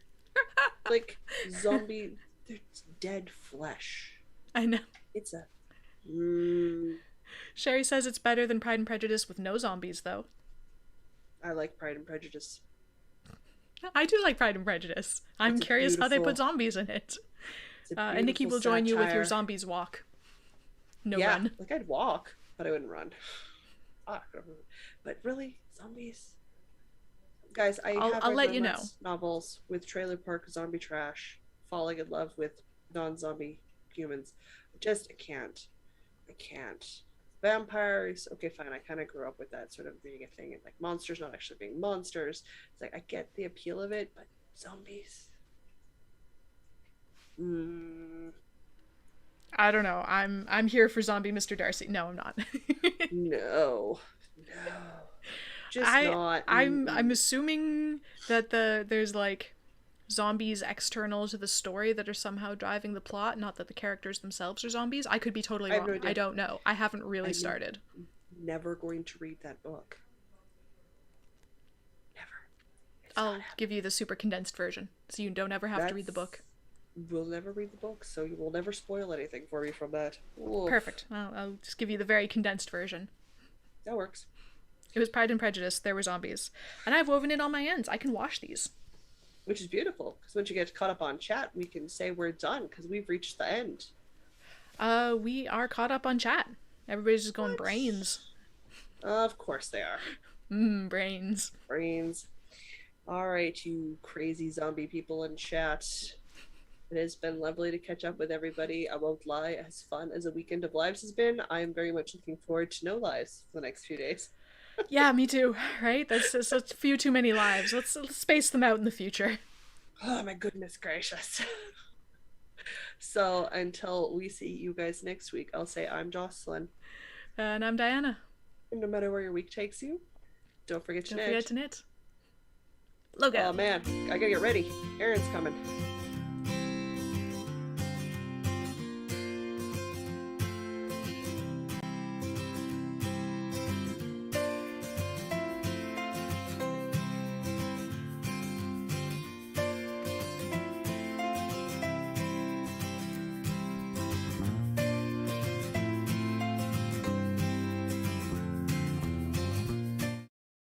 Like zombie, it's dead flesh. I know. It's a. Sherry says it's better than Pride and Prejudice with no zombies, though. I like Pride and Prejudice. I do like Pride and Prejudice. I'm curious how they put zombies in it. And Nikki will join you with your zombies walk. No run. Like I'd walk, but I wouldn't run. But really, zombies. Guys, I'll let you know. Novels with trailer park zombie trash, falling in love with non-zombie humans. I can't. Vampires, okay, fine. I kind of grew up with that sort of being a thing, and like monsters not actually being monsters. It's like I get the appeal of it, but zombies. I don't know. I'm here for zombie Mr. Darcy. No, I'm not. No. Just not. I'm assuming that there's like zombies external to the story that are somehow driving the plot, not that the characters themselves are zombies. I could be totally wrong. No, I don't know. I haven't really started. Never going to read that book. Never. I'll give you the super condensed version, so you don't ever have to read the book. We'll never read the book, so you will never spoil anything for me from that. Oof. Perfect. I'll just give you the very condensed version. That works. It was Pride and Prejudice. There were zombies. And I've woven it on my ends. I can wash these. Which is beautiful, because once you get caught up on chat, we can say we're done, because we've reached the end. We are caught up on chat. Everybody's just going brains. Of course they are. Brains. Brains. All right, you crazy zombie people in chat. It has been lovely to catch up with everybody. I won't lie, as fun as a weekend of lives has been, I am very much looking forward to no lives for the next few days. Yeah, me too, right? That's a few too many lives. Let's space them out in the future. Oh my goodness gracious. So until we see you guys next week, I'll say I'm Jocelyn. And I'm Diana. And no matter where your week takes you, don't forget to knit. Don't forget to knit. Logo. Oh man, I gotta get ready. Erin's coming.